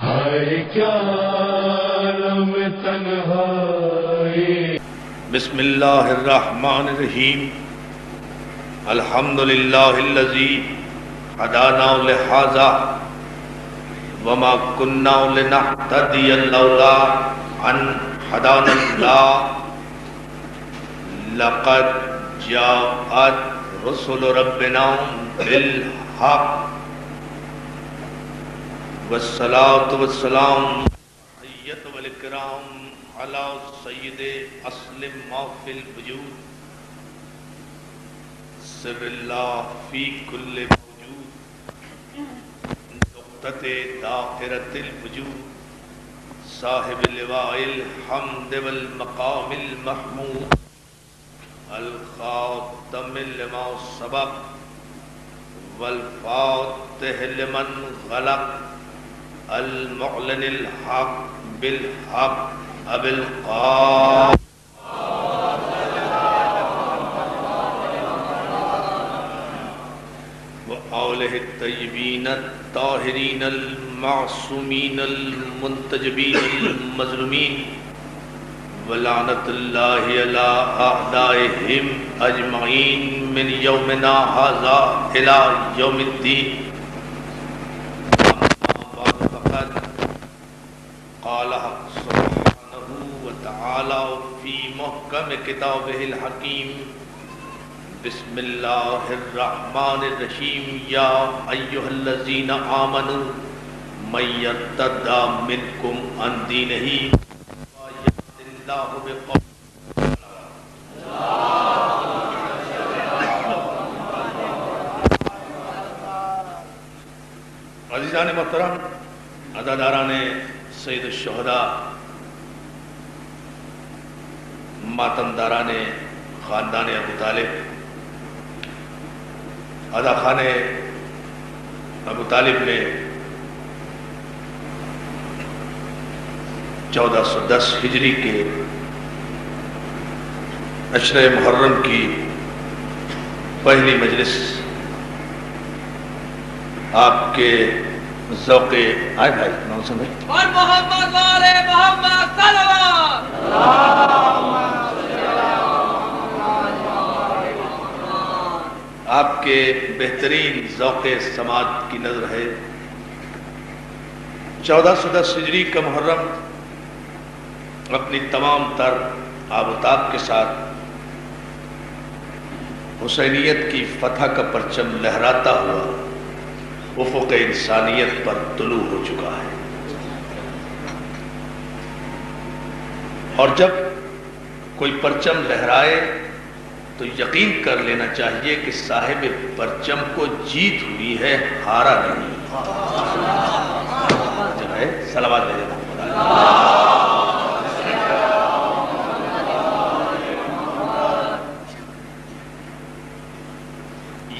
ہائے کیا عالم تنہائی. بسم اللہ الرحمن الرحیم. الحمد للہ الذی ہدانا لہذا وما كنا لنهتدي لولا ان هدانا الله. لقد جاءت رسل ربنا بالحق والصلاة والسلام حیت والکرام علی سید اسلم ما فی الوجود سر اللہ فی کل موجود نقطۃ داخرۃ الوجود صاحب لواء الحمد والمقام المحمود الخاتم لما سبق والفاتح لمن غلق المعلن الحق بالحق ابی القاسم وآلہ الطیبین الطاہرین المعصومین المنتجبین المظلومین ولعنت اللہ علی اعدائہم اجمعین من یومنا ھذا الی یوم الدین. قال سبحانہ وتعالی فی محکم کتابہ الحکیم. بسم اللہ الرحمن الرحیم. یا ایھا الذین آمنوا من یرتد منکم عن دینہ ویأت اللہ بقوم. عزیزان محترم، عزاداران سید الشہداء، ماتمداران خاندان ابو طالب، ادا خان ابو طالب نے 1410 ہجری کے عشرہ محرم کی پہلی مجلس آپ کے ذوق آئے بھائی نام سن بھائی اور محمد والے محمد صلوات آپ کے بہترین ذوق سماعت کی نظر ہے. 1410 ہجری کا محرم اپنی تمام تر آب و تاب کے ساتھ حسینیت کی فتح کا پرچم لہراتا ہوا افق انسانیت پر طلوع ہو چکا ہے. اور جب کوئی پرچم لہرائے تو یقین کر لینا چاہیے کہ صاحب پرچم کو جیت ہوئی ہے، ہارا نہیں. جو ہے صلوات دے دینا.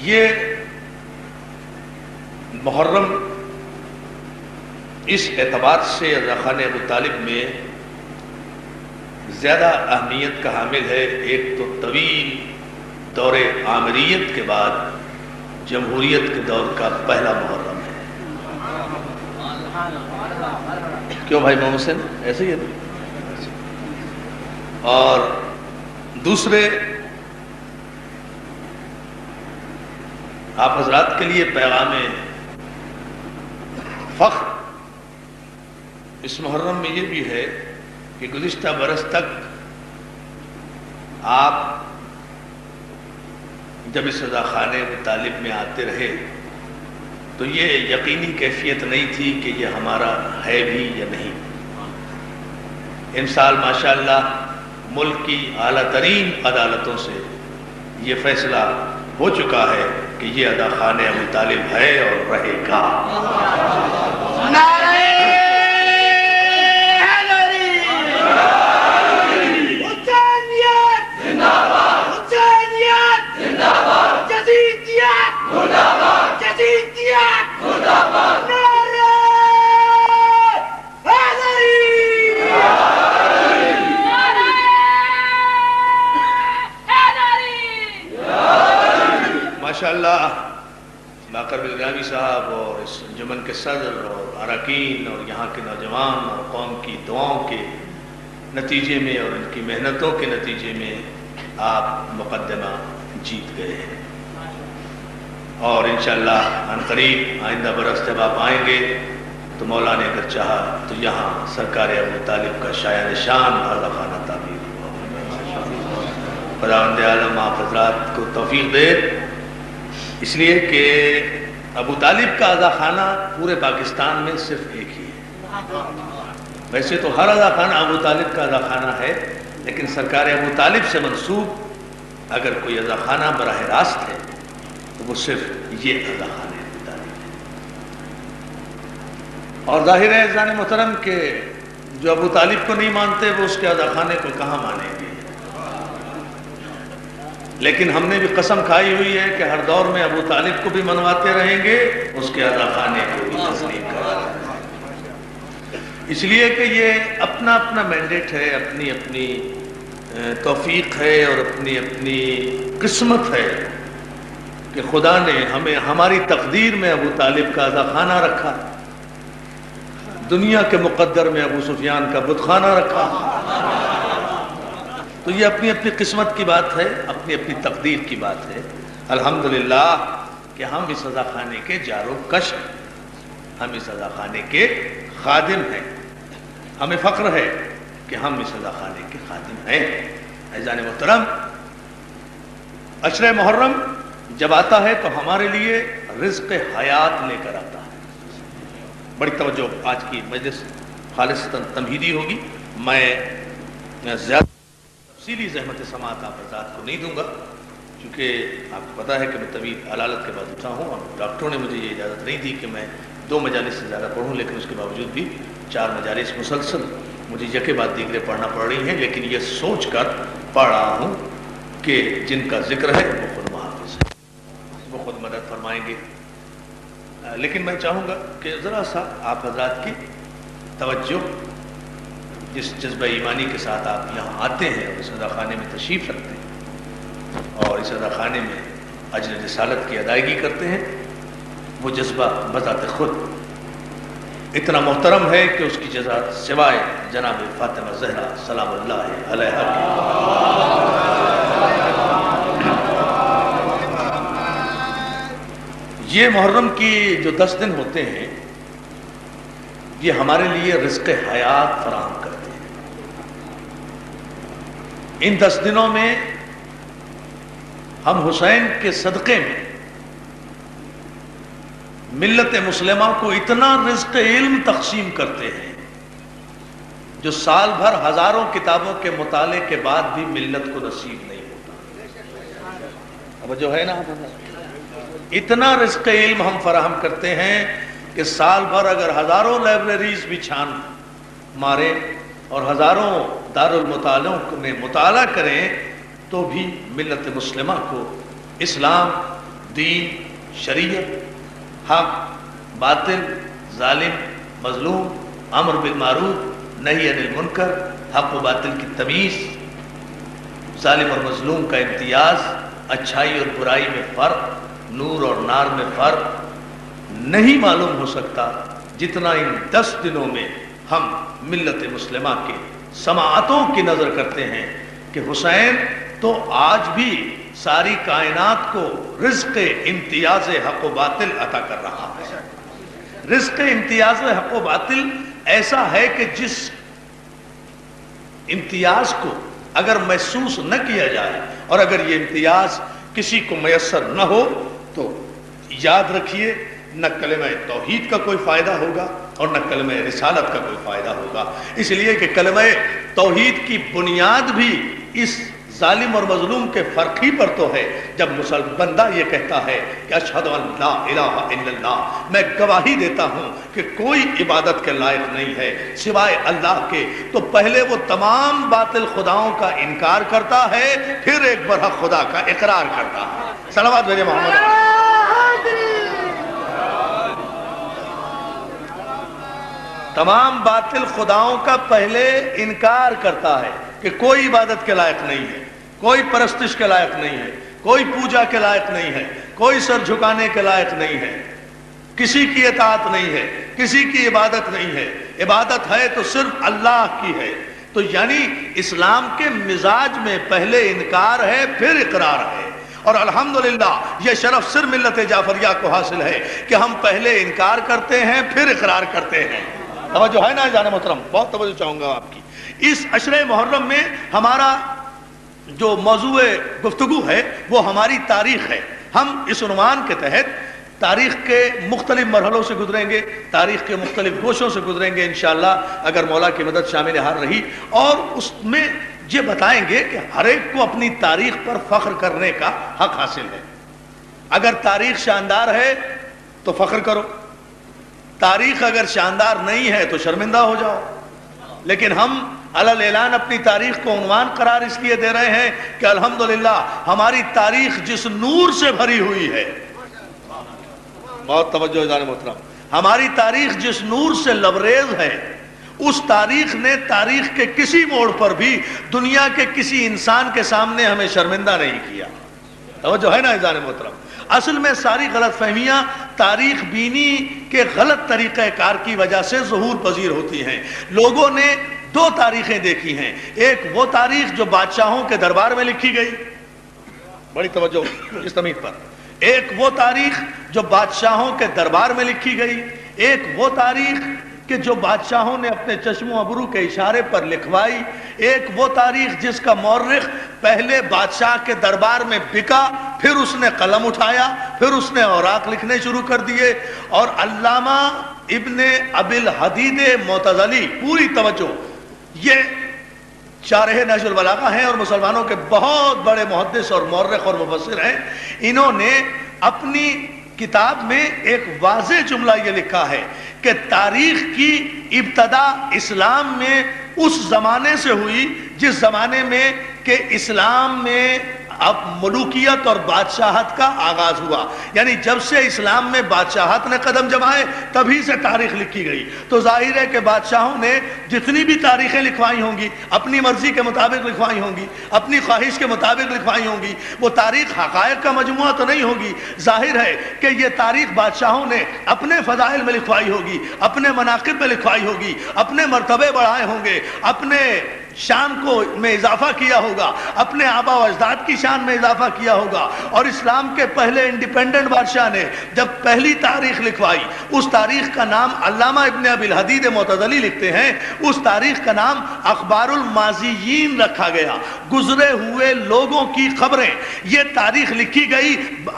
یہ محرم اس اعتبار سے رخان ابو طالب میں زیادہ اہمیت کا حامل ہے. ایک تو طویل دور آمریت کے بعد جمہوریت کے دور کا پہلا محرم ہے. کیوں بھائی محمد حسین ایسے ہی ہے؟ اور دوسرے آپ حضرات کے لیے پیغام فخر اس محرم میں یہ بھی ہے کہ گزشتہ برس تک آپ جب اس رضا خانے ابو طالب میں آتے رہے تو یہ یقینی کیفیت نہیں تھی کہ یہ ہمارا ہے بھی یا نہیں. ان سال ماشاءاللہ ملک کی اعلیٰ ترین عدالتوں سے یہ فیصلہ ہو چکا ہے کہ یہ ادا خانہ ابو طالب ہے اور رہے گا. ماشاءاللہ باقر بلگامی صاحب اور اس انجمن کے صدر اور اراکین اور یہاں کے نوجوان اور قوم کی دعاؤں کے نتیجے میں اور ان کی محنتوں کے نتیجے میں آپ مقدمہ جیت گئے ہیں، اور انشاءاللہ عن قریب آئندہ برس جب آپ آئیں گے تو مولا نے اگر چاہا تو یہاں سرکار ابو طالب کا شایہ نشان اعلیٰ خانہ تعمیر ہوا۔ خداوند عالم آپ حضرات کو توفیق دے، اس لیے کہ ابو طالب کا اعلیٰ خانہ پورے پاکستان میں صرف ایک ہی ہے۔ ویسے تو ہر اعلیٰ خانہ ابو طالب کا اعلیٰ خانہ ہے، لیکن سرکار ابو طالب سے منسوب اگر کوئی اعلیٰ خانہ براہ راست ہے تو وہ صرف یہ اعلیٰ خانہ ابو طالب ہے۔ اور ظاہر ہے عزیزان محترم کہ جو ابو طالب کو نہیں مانتے وہ اس کے اعلیٰ خانے کو کہاں مانیں گے، لیکن ہم نے بھی قسم کھائی ہوئی ہے کہ ہر دور میں ابو طالب کو بھی منواتے رہیں گے، اس کے اعلیٰ خانے کو بھی تسلیم کراتے رہیں گے، اس لیے کہ یہ اپنا اپنا مینڈیٹ ہے، اپنی اپنی توفیق ہے اور اپنی اپنی قسمت ہے کہ خدا نے ہمیں ہماری تقدیر میں ابو طالب کا اعلیٰ خانہ رکھا، دنیا کے مقدر میں ابو سفیان کا بت خانہ رکھا۔ تو یہ اپنی اپنی قسمت کی بات ہے، اپنی اپنی تقدیر کی بات ہے۔ الحمدللہ کہ ہم اس اعلیٰ خانے کے جارو کش ہیں، ہم اس اعلیٰ خانے کے خادم ہیں، ہمیں فخر ہے کہ ہم اس اعلیٰ خانے کے خادم ہیں۔ عزیزان محترم، عشر محرم جب آتا ہے تو ہمارے لیے رزق حیات لے کر آتا ہے۔ بڑی توجہ، آج کی مجلس خالصتاً تمہیدی ہوگی، میں زیادہ تفصیلی زحمت سماعت آپ حضرات کو نہیں دوں گا، کیونکہ آپ کو پتہ ہے کہ میں طویل علالت کے بعد اٹھا ہوں اور ڈاکٹروں نے مجھے یہ اجازت نہیں دی کہ میں 2 مجالس سے زیادہ پڑھوں، لیکن اس کے باوجود بھی 4 مجالس مسلسل مجھے یکے بعد دیگرے پڑھنا پڑ رہی ہیں، لیکن یہ سوچ کر پڑھ رہا ہوں کہ جن کا ذکر ہے وہ خود محافظ ہے، وہ خود مدد فرمائیں گے۔ لیکن میں چاہوں گا کہ ذرا سا آپ حضرات کی توجہ، جس جذبہ ایمانی کے ساتھ آپ یہاں آتے ہیں اور اس اعلیٰ خانے میں تشریف رکھتے ہیں اور اس اعلیٰ خانے میں اجر رسالت کی ادائیگی کرتے ہیں، وہ جذبہ بذات خود اتنا محترم ہے کہ اس کی جزا سوائے جناب فاطمہ زہرا سلام اللہ علیہا یہ محرم کی جو 10 دن ہوتے ہیں یہ ہمارے لیے رزق حیات فراہم کرتے ہیں۔ ان 10 دنوں میں ہم حسین کے صدقے میں ملت مسلمہ کو اتنا رزق علم تقسیم کرتے ہیں جو سال بھر ہزاروں کتابوں کے مطالعے کے بعد بھی ملت کو نصیب نہیں ہوتا۔ اب جو ہے نا، اتنا رزق علم ہم فراہم کرتے ہیں کہ سال بھر اگر ہزاروں لائبریریز بھی چھان مارے اور ہزاروں دارالمطالعوں میں مطالعہ کریں تو بھی ملت مسلمہ کو اسلام، دین، شریعت، حق، باطل، ظالم، مظلوم، امر بالمعروف، نہی عن المنکر، حق و باطل کی تمیز، ظالم اور مظلوم کا امتیاز، اچھائی اور برائی میں فرق، نور اور نار میں فرق نہیں معلوم ہو سکتا جتنا ان 10 دنوں میں ہم ملت مسلمہ کے سماعتوں کی نظر کرتے ہیں کہ حسین تو آج بھی ساری کائنات کو رزق امتیاز حق و باطل عطا کر رہا ہے۔ رزق امتیاز حق و باطل ایسا ہے کہ جس امتیاز کو اگر محسوس نہ کیا جائے اور اگر یہ امتیاز کسی کو میسر نہ ہو تو یاد رکھیے نہ کلمہ توحید کا کوئی فائدہ ہوگا اور نہ کلمہ رسالت کا کوئی فائدہ ہوگا، اس لیے کہ کلمہ توحید کی بنیاد بھی اس ظالم اور مظلوم کے فرق ہی پر تو ہے۔ جب مسلمان بندہ یہ کہتا ہے کہ اشہد ان لا الہ الا اللہ، میں گواہی دیتا ہوں کہ کوئی عبادت کے لائق نہیں ہے سوائے اللہ کے، تو پہلے وہ تمام باطل خداؤں کا انکار کرتا ہے، پھر ایک برحق خدا کا اقرار کرتا ہے۔ صلوات بھیجے محمد۔ تمام باطل خداؤں کا پہلے انکار کرتا ہے کہ کوئی عبادت کے لائق نہیں ہے، کوئی پرستش کے لائق نہیں ہے، کوئی پوجا کے لائق نہیں ہے، کوئی سر جھکانے کے لائق نہیں ہے، کسی کی اطاعت نہیں ہے، کسی کی عبادت نہیں ہے، عبادت ہے تو صرف اللہ کی ہے۔ تو یعنی اسلام کے مزاج میں پہلے انکار ہے پھر اقرار ہے، اور الحمدللہ یہ شرف صرف ملت جعفریہ کو حاصل ہے کہ ہم پہلے انکار کرتے ہیں پھر اقرار کرتے ہیں۔ توجہ ہے نا جان محترم؟ بہت توجہ چاہوں گا آپ کی۔ اس عشرہ محرم میں ہمارا جو موضوع گفتگو ہے وہ ہماری تاریخ ہے۔ ہم اس عنوان کے تحت تاریخ کے مختلف مرحلوں سے گزریں گے، تاریخ کے مختلف گوشوں سے گزریں گے انشاءاللہ اگر مولا کی مدد شامل حال رہی، اور اس میں یہ بتائیں گے کہ ہر ایک کو اپنی تاریخ پر فخر کرنے کا حق حاصل ہے۔ اگر تاریخ شاندار ہے تو فخر کرو، تاریخ اگر شاندار نہیں ہے تو شرمندہ ہو جاؤ۔ لیکن ہم علل اعلان اپنی تاریخ کو عنوان قرار اس لیے دے رہے ہیں کہ الحمدللہ ہماری تاریخ جس نور سے بھری ہوئی ہے، بہت توجہ جان محترم، ہماری تاریخ جس نور سے لبریز ہے، اس تاریخ نے تاریخ کے کسی موڑ پر بھی دنیا کے کسی انسان کے سامنے ہمیں شرمندہ نہیں کیا۔ توجہ ہے نا جان محترم؟ اصل میں ساری غلط فہمیاں تاریخ بینی کے غلط طریقہ کار کی وجہ سے ظہور پذیر ہوتی ہیں۔ لوگوں نے دو تاریخیں دیکھی ہیں، ایک وہ تاریخ جو بادشاہوں کے دربار میں لکھی گئی، بڑی توجہ اس تمہید پر، ایک وہ تاریخ جو بادشاہوں کے دربار میں لکھی گئی، ایک وہ تاریخ کہ جو بادشاہوں نے اپنے چشم و ابرو کے اشارے پر لکھوائی، ایک وہ تاریخ جس کا مورخ پہلے بادشاہ کے دربار میں بکا، پھر اس نے قلم اٹھایا، پھر اس نے اوراق لکھنے شروع کر دیے، اور علامہ ابن ابی الحدید معتزلی، پوری توجہ، یہ شارح نہج البلاغہ ہیں اور مسلمانوں کے بہت بڑے محدث اور مورخ اور مفسر ہیں، انہوں نے اپنی کتاب میں ایک واضح جملہ یہ لکھا ہے کہ تاریخ کی ابتدا اسلام میں اس زمانے سے ہوئی جس زمانے میں کہ اسلام میں اب ملوکیت اور بادشاہت کا آغاز ہوا، یعنی جب سے اسلام میں بادشاہت نے قدم جمائے تبھی سے تاریخ لکھی گئی۔ تو ظاہر ہے کہ بادشاہوں نے جتنی بھی تاریخیں لکھوائی ہوں گی اپنی مرضی کے مطابق لکھوائی ہوں گی، اپنی خواہش کے مطابق لکھوائی ہوں گی، وہ تاریخ حقائق کا مجموعہ تو نہیں ہوگی۔ ظاہر ہے کہ یہ تاریخ بادشاہوں نے اپنے فضائل میں لکھوائی ہوگی، اپنے مناقب میں لکھوائی ہوگی، اپنے مرتبے بڑھائے ہوں گے، اپنے شان کو میں اضافہ کیا ہوگا، اپنے آبا و اجداد کی شان میں اضافہ کیا ہوگا۔ اور اسلام کے پہلے انڈیپینڈنٹ بادشاہ نے جب پہلی تاریخ لکھوائی، اس تاریخ کا نام علامہ ابن ابی الحدید معتزلی لکھتے ہیں، اس تاریخ کا نام اخبار الماضیین رکھا گیا، گزرے ہوئے لوگوں کی خبریں۔ یہ تاریخ لکھی گئی،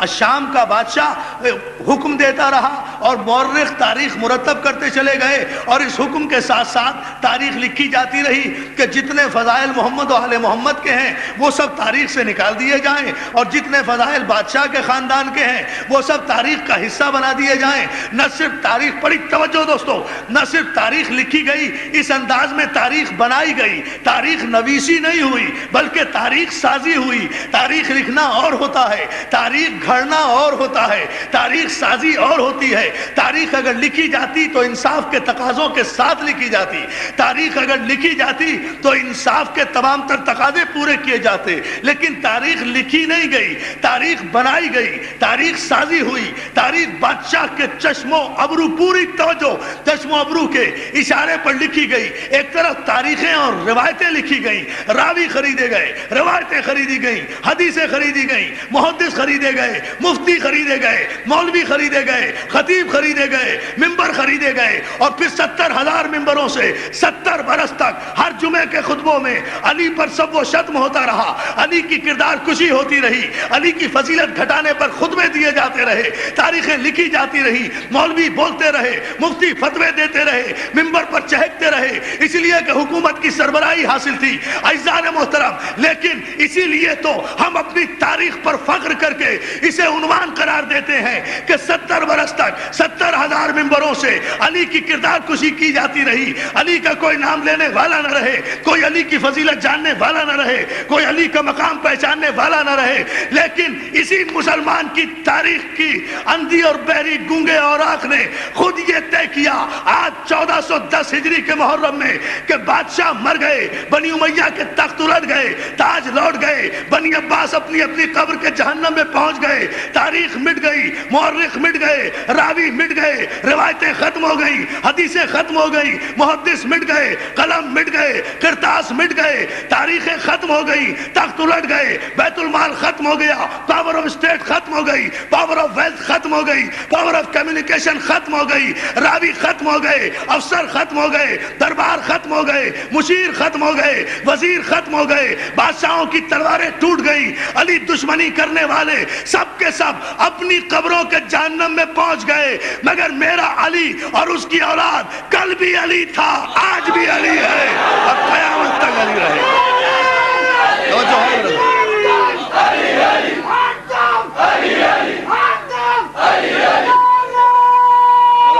شام کا بادشاہ حکم دیتا رہا اور مورخ تاریخ مرتب کرتے چلے گئے، اور اس حکم کے ساتھ ساتھ تاریخ لکھی جاتی رہی کہ جتنے فضائل محمد و آل محمد کے ہیں وہ سب تاریخ سے نکال دیے جائیں، اور جتنے فضائل بادشاہ کے خاندان کے ہیں وہ سب تاریخ کا حصہ بنا دیے جائیں۔ نہ صرف تاریخ، بڑی توجہ دوستو، نہ صرف تاریخ لکھی گئی، اس انداز میں تاریخ بنائی گئی، تاریخ نویسی نہیں ہوئی بلکہ تاریخ سازی ہوئی۔ تاریخ لکھنا اور ہوتا ہے، تاریخ گھڑنا اور ہوتا ہے، تاریخ سازی اور ہوتی ہے۔ تاریخ اگر لکھی جاتی تو انصاف کے تقاضوں کے ساتھ لکھی جاتی، تاریخ اگر لکھی جاتی تو انصاف کے تمام تر تقاضے پورے کیے جاتے، لیکن تاریخ لکھی نہیں گئی، تاریخ بنائی گئی، تاریخ سازی ہوئی۔ تاریخ بادشاہ کے چشم و ابرو، پوری توجہ، چشم و ابرو کے اشارے پر لکھی گئی۔ ایک طرف تاریخیں اور روایتیں لکھی گئیں، راوی خریدے گئے، روایتیں خریدی گئیں، حدیثیں خریدی گئیں، محدث خریدے گئے، مفتی خریدے گئے، مولوی خریدے گئے، خطیب خریدے گئے، ممبر خریدے گئے، اور پھر 70,000 ممبروں سے 70 برس تک ہر جمعے کے خطبوں میں علی پر سب و شتم ہوتا رہا، علی کی کردار کشی ہوتی رہی، علی کی فضیلت گھٹانے پر خطبے دیے جاتے رہے، تاریخیں لکھی جاتی رہی، مولوی بولتے رہے، مفتی فتوے دیتے رہے، ممبر پر چہکتے رہے، اس لیے کہ حکومت کی سربراہی حاصل تھی۔ عزیزان محترم، لیکن اسی لیے تو ہم اپنی تاریخ پر فخر کر کے اسے عنوان قرار دیتے ہیں کہ 70 برس تک 70,000 ممبروں سے علی کی کردار کشی کی جاتی رہی، علی کا کوئی نام لینے والا نہ رہے، کوئی علی کی فضیلت جاننے والا نہ رہے، کوئی علی کا مقام پہچاننے والا نہ رہے، لیکن اسی مسلمان کی تاریخ کی اندھی اور بہری گونگے اوراق نے خود یہ طے کیا آج 1410 ہجری کے محرم میں کہ بادشاہ مر گئے، بنی امیہ کے تخت الٹ گئے، تاج لوٹ گئے، بنی عباس اپنی اپنی قبر کے جہنم میں پہنچ گئے، تاریخ مٹ گئی، مورخ مٹ گئے، راوی مٹ گئے، روایتیں ختم ہو گئی، حدیثیں ختم ہو گئی، محدث مٹ گئے، قلم مٹ گئے، کرتاس مٹ گئے، تاریخیں ختم ہو گئی، تخت الٹ گئے، بیت المال ختم ہو گیا، پاور آف اسٹیٹ ختم ہو گئی، پاور آف ویلتھ ختم ہو گئی، پاور آف کمیونیکیشن ختم ہو گئی، راوی ختم ہو گئے، افسر ختم ہو گئے، دربار ختم ہو گئے، مشیر ختم ہو گئے، وزیر ختم ہو گئے، بادشاہوں کی تلواریں ٹوٹ گئی، علی دشمنی کرنے والے سب کے سب اپنی قبروں کے جہنم میں پہنچ گئے، مگر میرا علی اور اس کی اولاد کل بھی علی تھا، آج بھی علی ہے اور قیامت تک علی رہے گا۔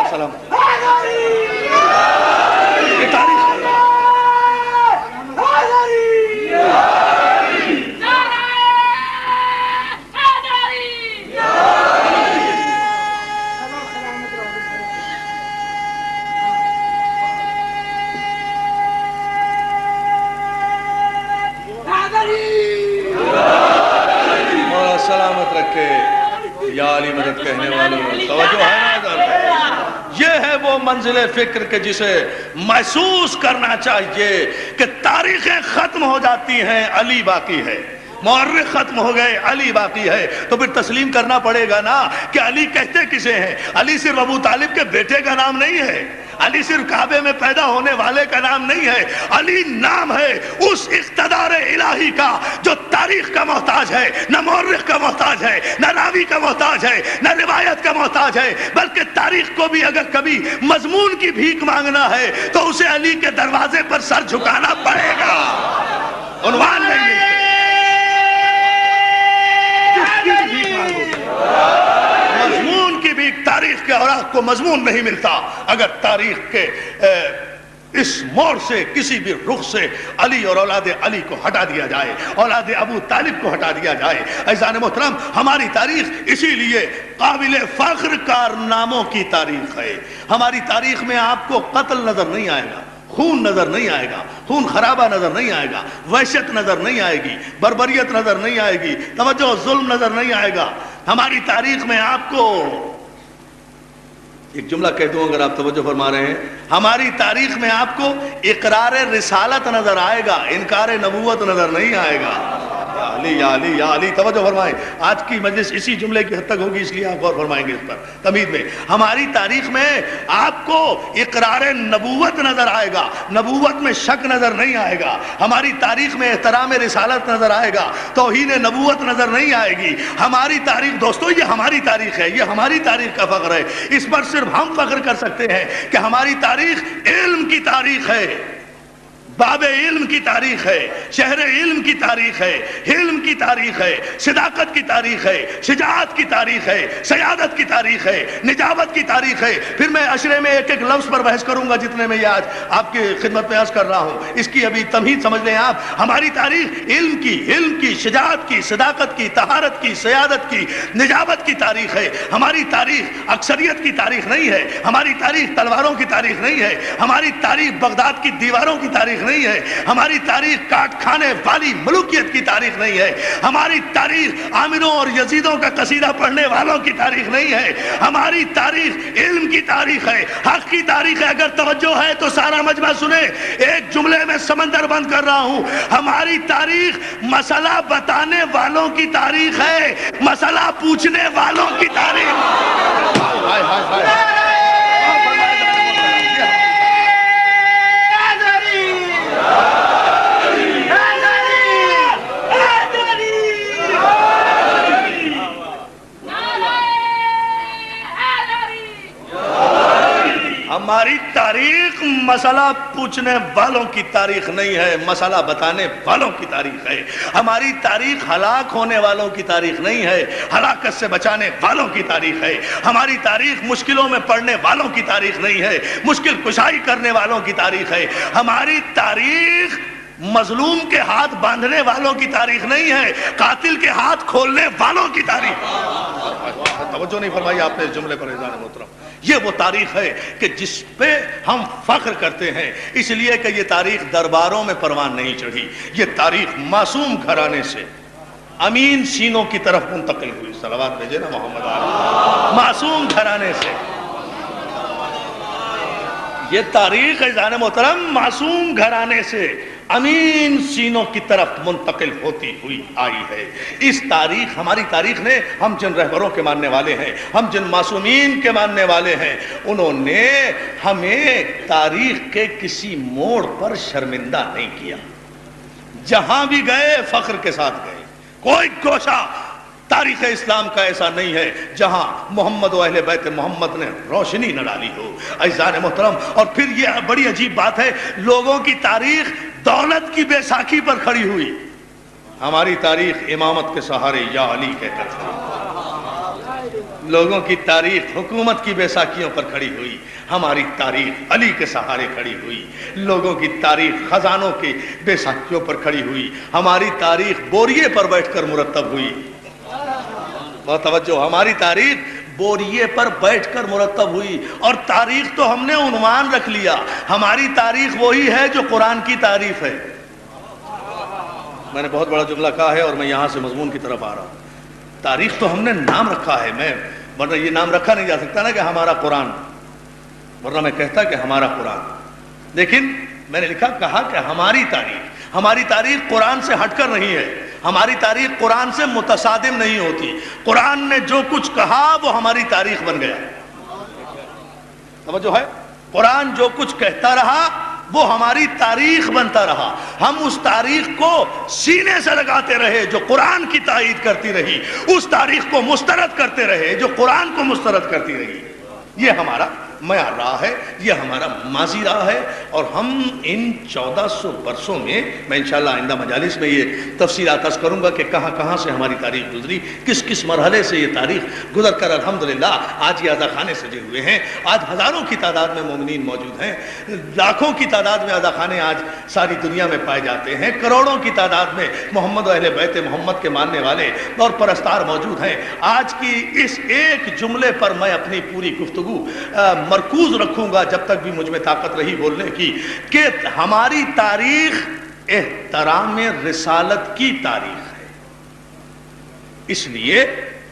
سلام سلامت رکھے یا علی مدد کہنے والوں، توجہ ہے نا؟ یہ ہے وہ منزل فکر کہ جسے محسوس کرنا چاہیے کہ تاریخیں ختم ہو جاتی ہیں، علی باقی ہے، مورخ ختم ہو گئے، علی باقی ہے، تو پھر تسلیم کرنا پڑے گا نا کہ علی کہتے کسے ہیں؟ علی صرف ابو طالب کے بیٹے کا نام نہیں ہے، علی صرف کعبے میں پیدا ہونے والے کا نام نہیں ہے، علی نام ہے اس اقتدار الہی کا جو تاریخ کا محتاج ہے، نہ مورخ کا محتاج ہے، نہ راوی کا محتاج ہے، نہ روایت کا محتاج ہے، بلکہ تاریخ کو بھی اگر کبھی مضمون کی بھیک مانگنا ہے تو اسے علی کے دروازے پر سر جھکانا پڑے گا، عنوان نہیں ملتے، مضمون کی بھی تاریخ کے اوراق کو مضمون نہیں ملتا۔ اگر تاریخ کے اس موڑ سے کسی بھی رخ سے علی اور اولاد علی کو ہٹا دیا جائے، اولاد ابو طالب کو ہٹا دیا جائے، عزیزان محترم ہماری تاریخ اسی لیے قابل فخر کارناموں کی تاریخ ہے۔ ہماری تاریخ میں آپ کو قتل نظر نہیں آئے گا، خون نظر نہیں آئے گا، خون خرابہ نظر نہیں آئے گا، وحشت نظر نہیں آئے گی، بربریت نظر نہیں آئے گی، توجہ ظلم نظر نہیں آئے گا۔ ہماری تاریخ میں آپ کو ایک جملہ کہہ دوں اگر آپ توجہ فرما رہے ہیں، ہماری تاریخ میں آپ کو اقرار رسالت نظر آئے گا، انکار نبوت نظر نہیں آئے گا۔ علی یا علی یا علی، توجہ فرمائیں، آج کی مجلس اسی جملے کی حد تک ہوگی، اس لیے آپ غور فرمائیں گے اس پر تمہید میں۔ ہماری تاریخ میں آپ کو اقرار نبوت نظر آئے گا، نبوت میں شک نظر نہیں آئے گا۔ ہماری تاریخ میں احترام رسالت نظر آئے گا، توہین نبوت نظر نہیں آئے گی۔ ہماری تاریخ دوستو یہ ہماری تاریخ ہے، یہ ہماری تاریخ کا فخر ہے، اس پر صرف ہم فخر کر سکتے ہیں کہ ہماری تاریخ علم کی تاریخ ہے، باب علم کی تاریخ ہے، شہر علم کی تاریخ ہے، علم کی تاریخ ہے، صداقت کی تاریخ ہے، شجاعت کی تاریخ ہے، سیادت کی تاریخ ہے، نجابت کی تاریخ ہے۔ پھر میں عشرے میں ایک ایک لفظ پر بحث کروں گا جتنے میں یہ آج آپ کی خدمت میں عرض کر رہا ہوں، اس کی ابھی تمہید سمجھ لیں آپ۔ ہماری تاریخ علم کی شجاعت کی، صداقت کی، طہارت کی، سیادت کی، نجابت کی تاریخ ہے۔ ہماری تاریخ اکثریت کی تاریخ نہیں ہے، ہماری تاریخ تلواروں کی تاریخ نہیں ہے، ہماری تاریخ بغداد کی دیواروں کی تاریخ نہیں ہے، ہماری تاریخ کاٹ کھانے والی ملوکیت کی تاریخ نہیں ہے، ہماری تاریخ عامروں اور یزیدوں کا قصیدہ پڑھنے والوں کی تاریخ نہیں ہے، ہماری تاریخ علم کی تاریخ ہے، حق کی تاریخ ہے۔ اگر توجہ ہے تو سارا مجمع سنیں، ایک جملے میں سمندر بند کر رہا ہوں، ہماری تاریخ مسئلہ بتانے والوں کی تاریخ ہے، مسئلہ پوچھنے والوں کی تاریخ۔ ہائے ہائے ہائے، ہماری تاریخ مسئلہ پوچھنے والوں کی تاریخ نہیں ہے، مسئلہ بتانے والوں کی تاریخ ہے۔ ہماری تاریخ ہلاک ہونے والوں کی تاریخ نہیں ہے، ہلاکت سے بچانے والوں کی تاریخ ہے۔ ہماری تاریخ مشکلوں میں پڑنے والوں کی تاریخ نہیں ہے، مشکل کشائی کرنے والوں کی تاریخ ہے۔ ہماری تاریخ مظلوم کے ہاتھ باندھنے والوں کی تاریخ نہیں ہے، قاتل کے ہاتھ کھولنے والوں کی تاریخ۔ توجہ نہیں فرمائی آپ نے اس جملے پر عزیزان محترم۔ یہ وہ تاریخ ہے کہ جس پہ ہم فخر کرتے ہیں، اس لیے کہ یہ تاریخ درباروں میں پروان نہیں چڑھی، یہ تاریخ معصوم گھرانے سے امین سینوں کی طرف منتقل ہوئی۔ صلوات بھیجے نا محمد علیہ۔ معصوم گھرانے سے یہ تاریخ عزیزان محترم معصوم گھرانے سے امین سینوں کی طرف منتقل ہوتی ہوئی آئی ہے۔ اس تاریخ، ہماری تاریخ نے، ہم جن رہبروں کے ماننے والے ہیں، ہم جن معصومین کے ماننے والے ہیں، انہوں نے ہمیں تاریخ کے کسی موڑ پر شرمندہ نہیں کیا۔ جہاں بھی گئے فخر کے ساتھ گئے۔ کوئی گوشہ تاریخ اسلام کا ایسا نہیں ہے جہاں محمد و اہل بیت محمد نے روشنی نہ ڈالی ہو۔ عزیزان محترم، اور پھر یہ بڑی عجیب بات ہے، لوگوں کی تاریخ دولت کی بیساکھی پر کھڑی ہوئی، ہماری تاریخ امامت کے سہارے یا علی کہہ کر کھڑی۔ لوگوں کی تاریخ حکومت کی بیساکھیوں پر کھڑی ہوئی، ہماری تاریخ علی کے سہارے کھڑی ہوئی۔ لوگوں کی تاریخ خزانوں کی بیساکھیوں پر کھڑی ہوئی، ہماری تاریخ بوریے پر بیٹھ کر مرتب ہوئی۔ بہت توجہ، ہماری تاریخ بوریے پر بیٹھ کر مرتب ہوئی۔ اور تاریخ تو ہم نے عنوان رکھ لیا، ہماری تاریخ وہی ہے جو قرآن کی تعریف ہے۔ میں نے بہت بڑا جملہ کہا ہے اور میں یہاں سے مضمون کی طرف آ رہا ہوں۔ تاریخ تو ہم نے نام رکھا ہے، میں ورنہ یہ نام رکھا نہیں جا سکتا نا کہ ہمارا قرآن، ورنہ میں کہتا کہ ہمارا قرآن، لیکن میں نے کہا کہ ہماری تاریخ قرآن سے ہٹ کر نہیں ہے، ہماری تاریخ قرآن سے متصادم نہیں ہوتی۔ قرآن نے جو کچھ کہا وہ ہماری تاریخ بن گیا۔ توجہ ہے، قرآن جو کچھ کہتا رہا وہ ہماری تاریخ بنتا رہا۔ ہم اس تاریخ کو سینے سے لگاتے رہے جو قرآن کی تائید کرتی رہی، اس تاریخ کو مسترد کرتے رہے جو قرآن کو مسترد کرتی رہی۔ یہ ہمارا معیار رہا ہے، یہ ہمارا ماضی رہا ہے۔ اور ہم ان 1400 برسوں میں انشاءاللہ آئندہ مجالس میں یہ تفصیلات عرض کروں گا کہ کہاں کہاں سے ہماری تاریخ گزری، کس کس مرحلے سے یہ تاریخ گزر کر الحمدللہ آج یہ عزا خانے سجے ہوئے ہیں۔ آج ہزاروں کی تعداد میں مومنین موجود ہیں، لاکھوں کی تعداد میں عزا خانے آج ساری دنیا میں پائے جاتے ہیں، کروڑوں کی تعداد میں محمد و اہل بیت محمد کے ماننے والے اور پرستار موجود ہیں۔ آج کی اس ایک جملے پر میں اپنی پوری گفتگو مرکوز رکھوں گا جب تک بھی مجھ میں طاقت رہی بولنے کی، کہ ہماری تاریخ احترام رسالت کی تاریخ ہے، اس لیے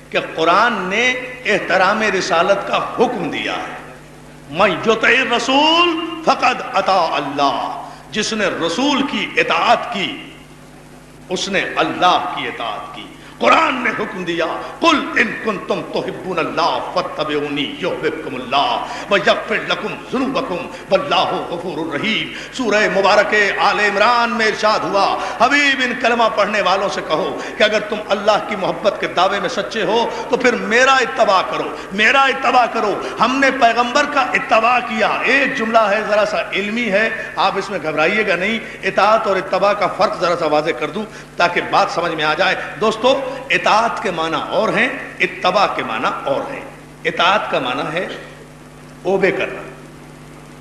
کہ قرآن نے احترام رسالت کا حکم دیا ہے۔ من یطع الرسول فقد اطاع اللہ، جس نے رسول کی اطاعت کی اس نے اللہ کی اطاعت کی۔ قرآن نے حکم دیا، قل ان کنتم تحبون اللہ فاتبعونی یحببکم اللہ ویغفر لکم ذنوبکم واللہ غفور الرحیم۔ سورہ مبارک آل عمران میں ارشاد ہوا، حبیب ان کلمہ پڑھنے والوں سے کہو کہ اگر تم اللہ کی محبت کے دعوے میں سچے ہو تو پھر میرا اتباع کرو، میرا اتباع کرو۔ ہم نے پیغمبر کا اتباع کیا۔ ایک جملہ ہے ذرا سا علمی ہے، آپ اس میں گھبرائیے گا نہیں، اطاعت اور اتباع کا فرق ذرا سا واضح کر دوں تاکہ بات سمجھ میں آ جائے۔ دوستو، اطاعت کے معنی اور ہیں، اتباع کے معنی اور ہیں۔ اطاعت کا معنی ہے اوبے کرنا،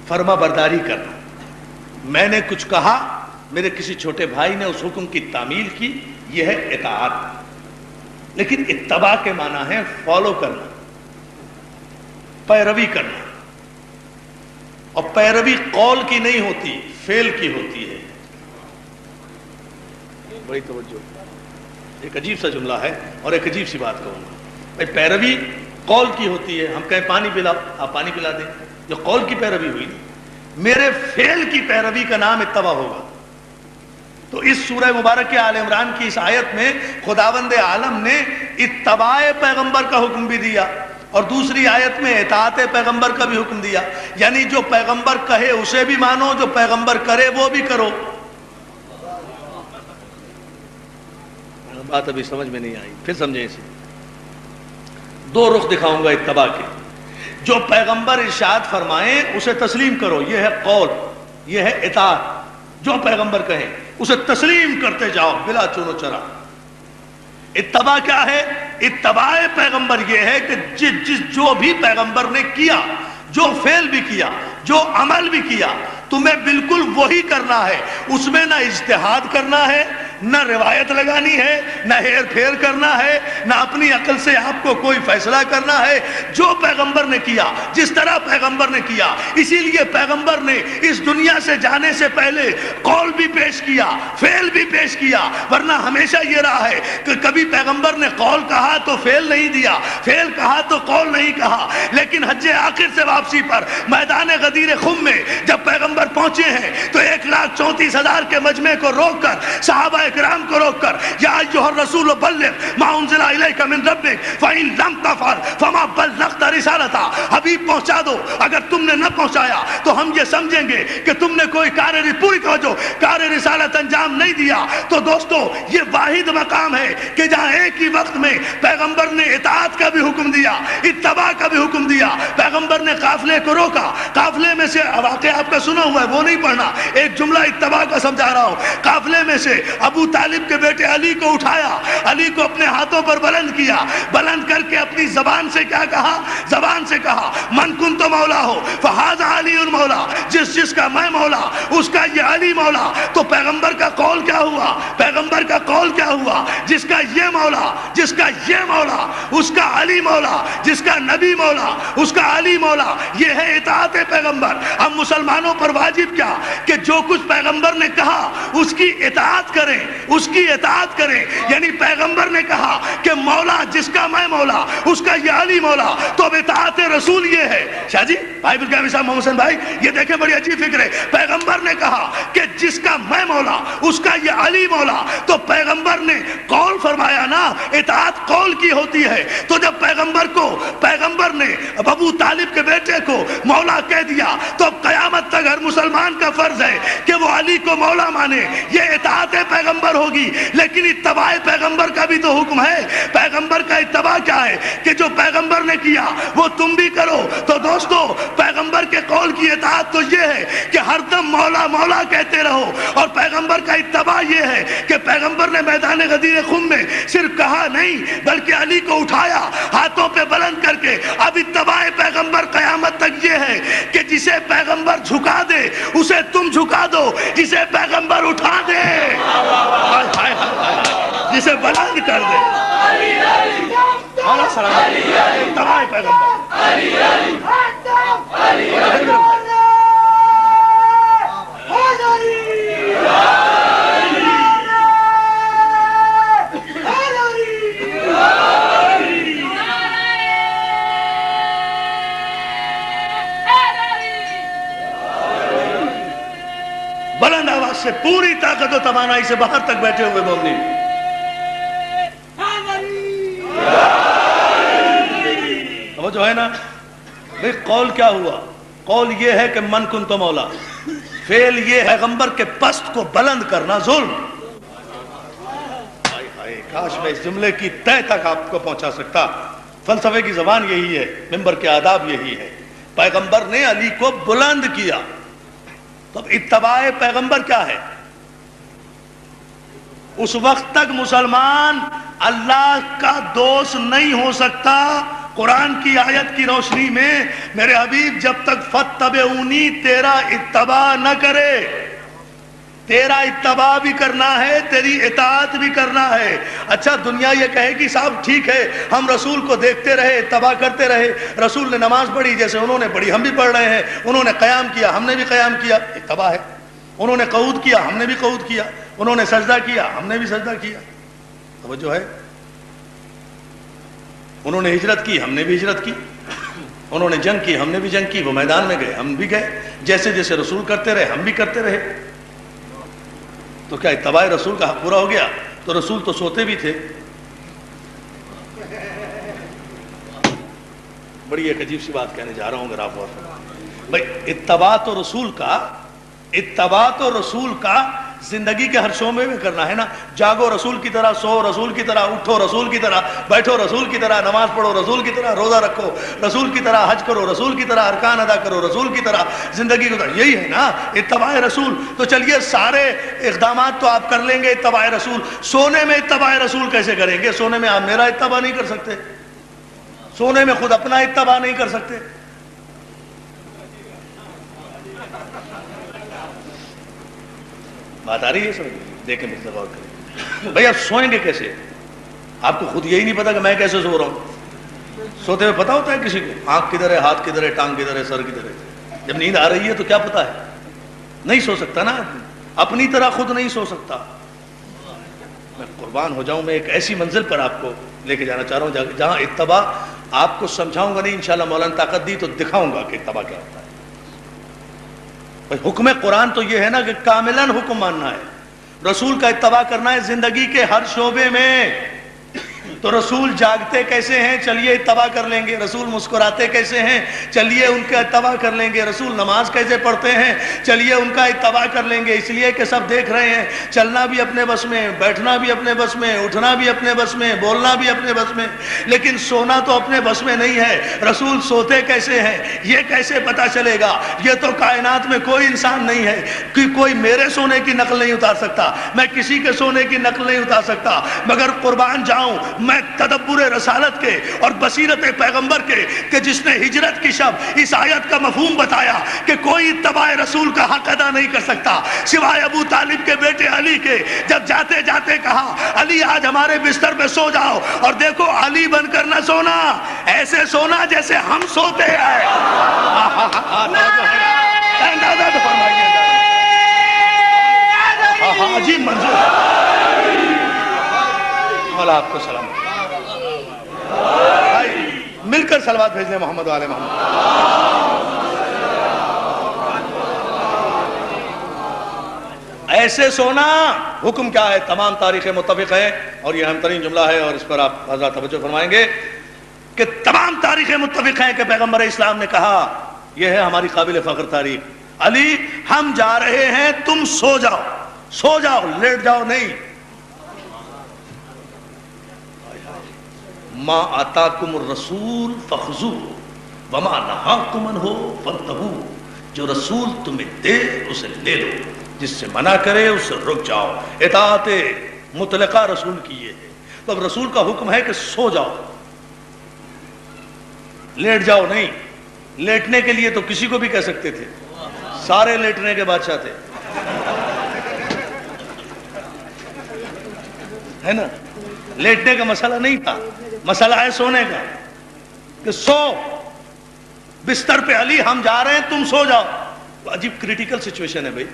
فرما برداری کرنا۔ میں نے کچھ کہا، میرے کسی چھوٹے بھائی نے اس حکم کی تعمیل کی، یہ ہے اطاعت۔ لیکن اتباع کے معنی ہے فالو کرنا، پیروی کرنا۔ اور پیروی قول کی نہیں ہوتی، فعل کی ہوتی ہے۔ بڑی توجہ، ایک عجیب سا جملہ ہے اور ایک عجیب سی بات کہوں گا۔ بھائی پیروی قول کی ہوتی ہے، ہم کہیں پانی پلاؤ، آپ پانی پلا دیں، جو قول کی پیروی ہوئی، میرے فعل کی پیروی کا نام اتباع ہوگا۔ تو اس سورہ مبارک آل عمران کی اس آیت میں خداوند عالم نے اتباع پیغمبر کا حکم بھی دیا اور دوسری آیت میں اطاعت پیغمبر کا بھی حکم دیا، یعنی جو پیغمبر کہے اسے بھی مانو، جو پیغمبر کرے وہ بھی کرو۔ بات ابھی سمجھ میں نہیں آئی، پھر سمجھیں اسے۔ دو رخ دکھاؤں گا اتباع کے۔ جو پیغمبر ارشاد فرمائیں اسے تسلیم کرو، یہ ہے قول، یہ ہے اطاعت۔ جو پیغمبر کہیں اسے تسلیم کرتے جاؤ بلا چون و چرا۔ اتباع کیا ہے؟ اتباع پیغمبر یہ ہے کہ جو بھی پیغمبر نے کیا، جو فعل بھی کیا، جو عمل بھی کیا، تمہیں بالکل وہی کرنا ہے، اس میں نہ اجتہاد کرنا ہے، نہ روایت لگانی ہے، نہ ہیر پھیر کرنا ہے، نہ اپنی عقل سے آپ کو کوئی فیصلہ کرنا ہے۔ جو پیغمبر نے کیا، جس طرح پیغمبر نے کیا، اسی لیے پیغمبر نے اس دنیا سے جانے سے پہلے قول بھی پیش کیا، فعل بھی پیش کیا، ورنہ ہمیشہ یہ رہا ہے کہ کبھی پیغمبر نے قول کہا تو فعل نہیں دیا، فعل کہا تو قول نہیں کہا۔ لیکن حج آخر سے واپسی پر میدان غدیر خم میں جب پیغمبر پہنچے ہیں تو 1,34,000 کے مجمع کو روک کر، صحابہ کرام کو روک کر، یا ایھا الرسول بلغ ما انزل الیک من ربک فإن لم تفعل فما بلغت رسالتہ، حبیب پہنچا دو، اگر تم نے نہ پہنچایا تو ہم یہ سمجھیں گے کہ تم نے کوئی پوری توجہ کار رسالت انجام نہیں دیا۔ تو دوستو یہ واحد مقام ہے کہ جہاں ایک ہی وقت میں پیغمبر نے اطاعت کا بھی حکم دیا، اتباع کا بھی حکم دیا۔ پیغمبر نے قافلے کو روکا، قافلے میں سے واقعہ آپ کا سنا ہوا ہے وہ نہیں پڑھنا، ایک جملہ اتباع کا سمجھا رہا ہوں۔ قافلے میں سے ابو طالب کے بیٹے علی کو اٹھایا، علی کو اپنے ہاتھوں پر بلند کیا، بلند کر کے اپنی زبان سے کیا کہا؟ زبان سے کہا من کنت مولا ہو فہذا علی مولا، جس کا میں مولا اس کا یہ علی مولا۔ تو پیغمبر کا قول کیا ہوا؟ پیغمبر کا قول کیا ہوا؟ جس کا یہ مولا، جس کا یہ مولا، اس کا علی مولا، جس کا نبی مولا، اس کا علی مولا۔ یہ ہے اطاعت پیغمبر۔ ہم مسلمانوں پر واجب کیا کہ جو کچھ پیغمبر نے کہا اس کی اطاعت کریں، اس کی اطاعت کریں۔ یعنی پیغمبر نے کہا کہ مولا جس کا میں مولا اس کا یہ علی مولا، تو اب اطاعت رسول یہ ہے۔ شاہ جی بھائی بالکل صاحب محمد حسین بھائی یہ دیکھیں بڑی عجیب فکر ہے۔ پیغمبر نے کہا کہ جس کا میں مولا اس کا یہ علی مولا، تو پیغمبر نے قول فرمایا نا، اطاعت قول کی ہوتی ہے۔ تو جب پیغمبر نے ابو طالب کے بیٹے کو مولا کہہ دیا تو اب قیامت تک ہر مسلمان کا فرض ہے کہ وہ علی کو مولا مانے۔ یہ اطاعت پیغمبر ہوگی، لیکن اتباع پیغمبر کا بھی تو حکم ہے۔ پیغمبر کا اتباع کیا ہے کہ جو پیغمبر نے کیا وہ تم بھی کرو۔ تو دوستو پیغمبر کے قول کی اطاعت تو یہ ہے کہ ہر دم مولا مولا کہتے رہو، اور پیغمبر کا اتباع یہ ہے کہ پیغمبر نے میدان غدیر خم میں صرف کہا نہیں بلکہ علی کو اٹھایا ہاتھوں پہ بلند کر کے۔ اب اتباع پیغمبر قیامت تک یہ ہے کہ جسے پیغمبر جھکا دے اسے تم جھکا دو، جسے پیغمبر اٹھا دے، جسے بلند کر دے، اتباع پیغمبر۔ بلند آواز سے پوری طاقت و توانائی سے باہر تک بیٹھے ہوئے مومنین، وہ جو ہے نا بھئی قول کیا ہوا؟ قول یہ ہے کہ من کنت مولا، فعل یہ پیغمبر کے پست کو بلند کرنا ظلم۔ کاش میں اس جملے کی تہ تک آپ کو پہنچا سکتا۔ فلسفے کی زبان یہی ہے، منبر کے آداب یہی ہے۔ پیغمبر نے علی کو بلند کیا، تو اتباع پیغمبر کیا ہے؟ اس وقت تک مسلمان اللہ کا دوست نہیں ہو سکتا۔ قرآن کی آیت کی روشنی میں میرے حبیب جب تک فاتبعونی تیرا اتباع نہ کرے، تیرا اتباع بھی کرنا ہے، تیری اطاعت بھی کرنا ہے۔ اچھا دنیا یہ کہے کہ صاحب ٹھیک ہے ہم رسول کو دیکھتے رہے، اتباع کرتے رہے، رسول نے نماز پڑھی جیسے انہوں نے پڑھی ہم بھی پڑھ رہے ہیں، انہوں نے قیام کیا ہم نے بھی قیام کیا، اتباع ہے۔ انہوں نے قعود کیا ہم نے بھی قعود کیا، انہوں نے سجدہ کیا ہم نے بھی سجدہ کیا۔ توجہ ہے؟ انہوں نے ہجرت کی ہم نے بھی ہجرت کی، انہوں نے جنگ کی ہم نے بھی جنگ کی، وہ میدان میں گئے ہم بھی گئے، جیسے جیسے رسول کرتے رہے ہم بھی کرتے رہے۔ تو کیا اتباع رسول کا حق پورا ہو گیا؟ تو رسول تو سوتے بھی تھے۔ بڑی ایک عجیب سی بات کہنے جا رہا ہوں، اگر آپ غور کریں بھائی، اتباع تو رسول کا زندگی کے ہر شعبے میں کرنا ہے نا. جاگو رسول کی طرح, سو رسول کی طرح, اٹھو رسول کی طرح, بیٹھو رسول کی طرح, نماز پڑھو رسول کی طرح, روزہ رکھو رسول کی طرح, حج کرو رسول کی طرح, ارکان ادا کرو رسول کی طرح, زندگی گزارو. یہی ہے نا اتباع رسول. تو چلیے سارے اقدامات تو آپ کر لیں گے اتباع رسول, سونے میں اتباع رسول کیسے کریں گے؟ سونے میں آپ میرا اتباع نہیں کر سکتے, سونے میں خود اپنا اتباع نہیں کر سکتے. بات آ رہی ہے سمجھ؟ دیکھیں میرے غور کریں بھائی, آپ سوئیں گے کیسے؟ آپ کو خود یہی نہیں پتا کہ میں کیسے سو رہا ہوں. سوتے ہوئے پتا ہوتا ہے کسی کو آنکھ کدھر ہے, ہاتھ کدھر ہے, ٹانگ کدھر ہے, سر کدھر ہے؟ جب نیند آ رہی ہے تو کیا پتا ہے؟ نہیں سو سکتا نا, اپنی طرح خود نہیں سو سکتا. میں قربان ہو جاؤں, میں ایک ایسی منزل پر آپ کو لے کے جانا چاہ رہا ہوں جہاں اتباع آپ کو سمجھاؤں گا نہیں, انشاءاللہ مولانا طاقت دی تو دکھاؤں گا کہ اتباع کیا ہوتا ہے. حکم قرآن تو یہ ہے نا کہ کاملاً حکم ماننا ہے, رسول کا اتباع کرنا ہے زندگی کے ہر شعبے میں. تو رسول جاگتے کیسے ہیں, چلیے اتباع کر لیں گے. رسول مسکراتے کیسے ہیں, چلیے ان کا اتباع کر لیں گے. رسول نماز کیسے پڑھتے ہیں, چلیے ان کا اتباع کر لیں گے. اس لیے کہ سب دیکھ رہے ہیں, چلنا بھی اپنے بس میں, بیٹھنا بھی اپنے بس میں, اٹھنا بھی اپنے بس میں, بولنا بھی اپنے بس میں, لیکن سونا تو اپنے بس میں نہیں ہے. رسول سوتے کیسے ہیں یہ کیسے پتا چلے گا؟ یہ تو کائنات میں کوئی انسان نہیں ہے کہ کوئی میرے سونے کی نقل نہیں اتار سکتا, میں کسی کے سونے کی نقل نہیں اتار سکتا. مگر قربان جاؤں میں تدبر رسالت کے اور بصیرت پیغمبر کے کہ جس نے ہجرت کی شب اس آیت کا مفہوم بتایا کہ کوئی اتباع رسول کا حق ادا نہیں کر سکتا سوائے ابو طالب کے بیٹے علی کے. جب جاتے جاتے کہا علی آج ہمارے بستر پہ سو جاؤ, اور دیکھو علی بن کر نہ سونا, ایسے سونا جیسے ہم سوتے ہیں. اندازہ تو فرمائیے, عجیب منظور. مولا آپ کو سلام. مل کر صلوات بھیج دیں محمد والے محمد. ایسے سونا حکم کیا ہے؟ تمام تاریخیں متفق ہیں, اور یہ اہم ترین جملہ ہے اور اس پر آپ حضرات توجہ فرمائیں گے کہ تمام تاریخیں متفق ہیں کہ پیغمبر اسلام نے کہا, یہ ہے ہماری قابل فخر تاریخ, علی ہم جا رہے ہیں تم سو جاؤ, سو جاؤ, لیٹ جاؤ نہیں. ما آتاکم الرسول فخذوہ وما نہاکم عنہ فانتہوا, جو رسول تمہیں دے اسے لے لو, جس سے منع کرے اس سے رک جاؤ. اطاعت مطلقہ رسول کی یہ ہے. تو اب رسول کا حکم ہے کہ سو جاؤ, لیٹ جاؤ نہیں. لیٹنے کے لیے تو کسی کو بھی کہہ سکتے تھے, سارے لیٹنے کے بادشاہ تھے, ہے نا. لیٹنے کا مسئلہ نہیں تھا, مسئلہ ہے سونے کا, کہ سو بستر پہ علی ہم جا رہے ہیں تم سو جاؤ. عجیب کریٹیکل سچویشن ہے بھائی.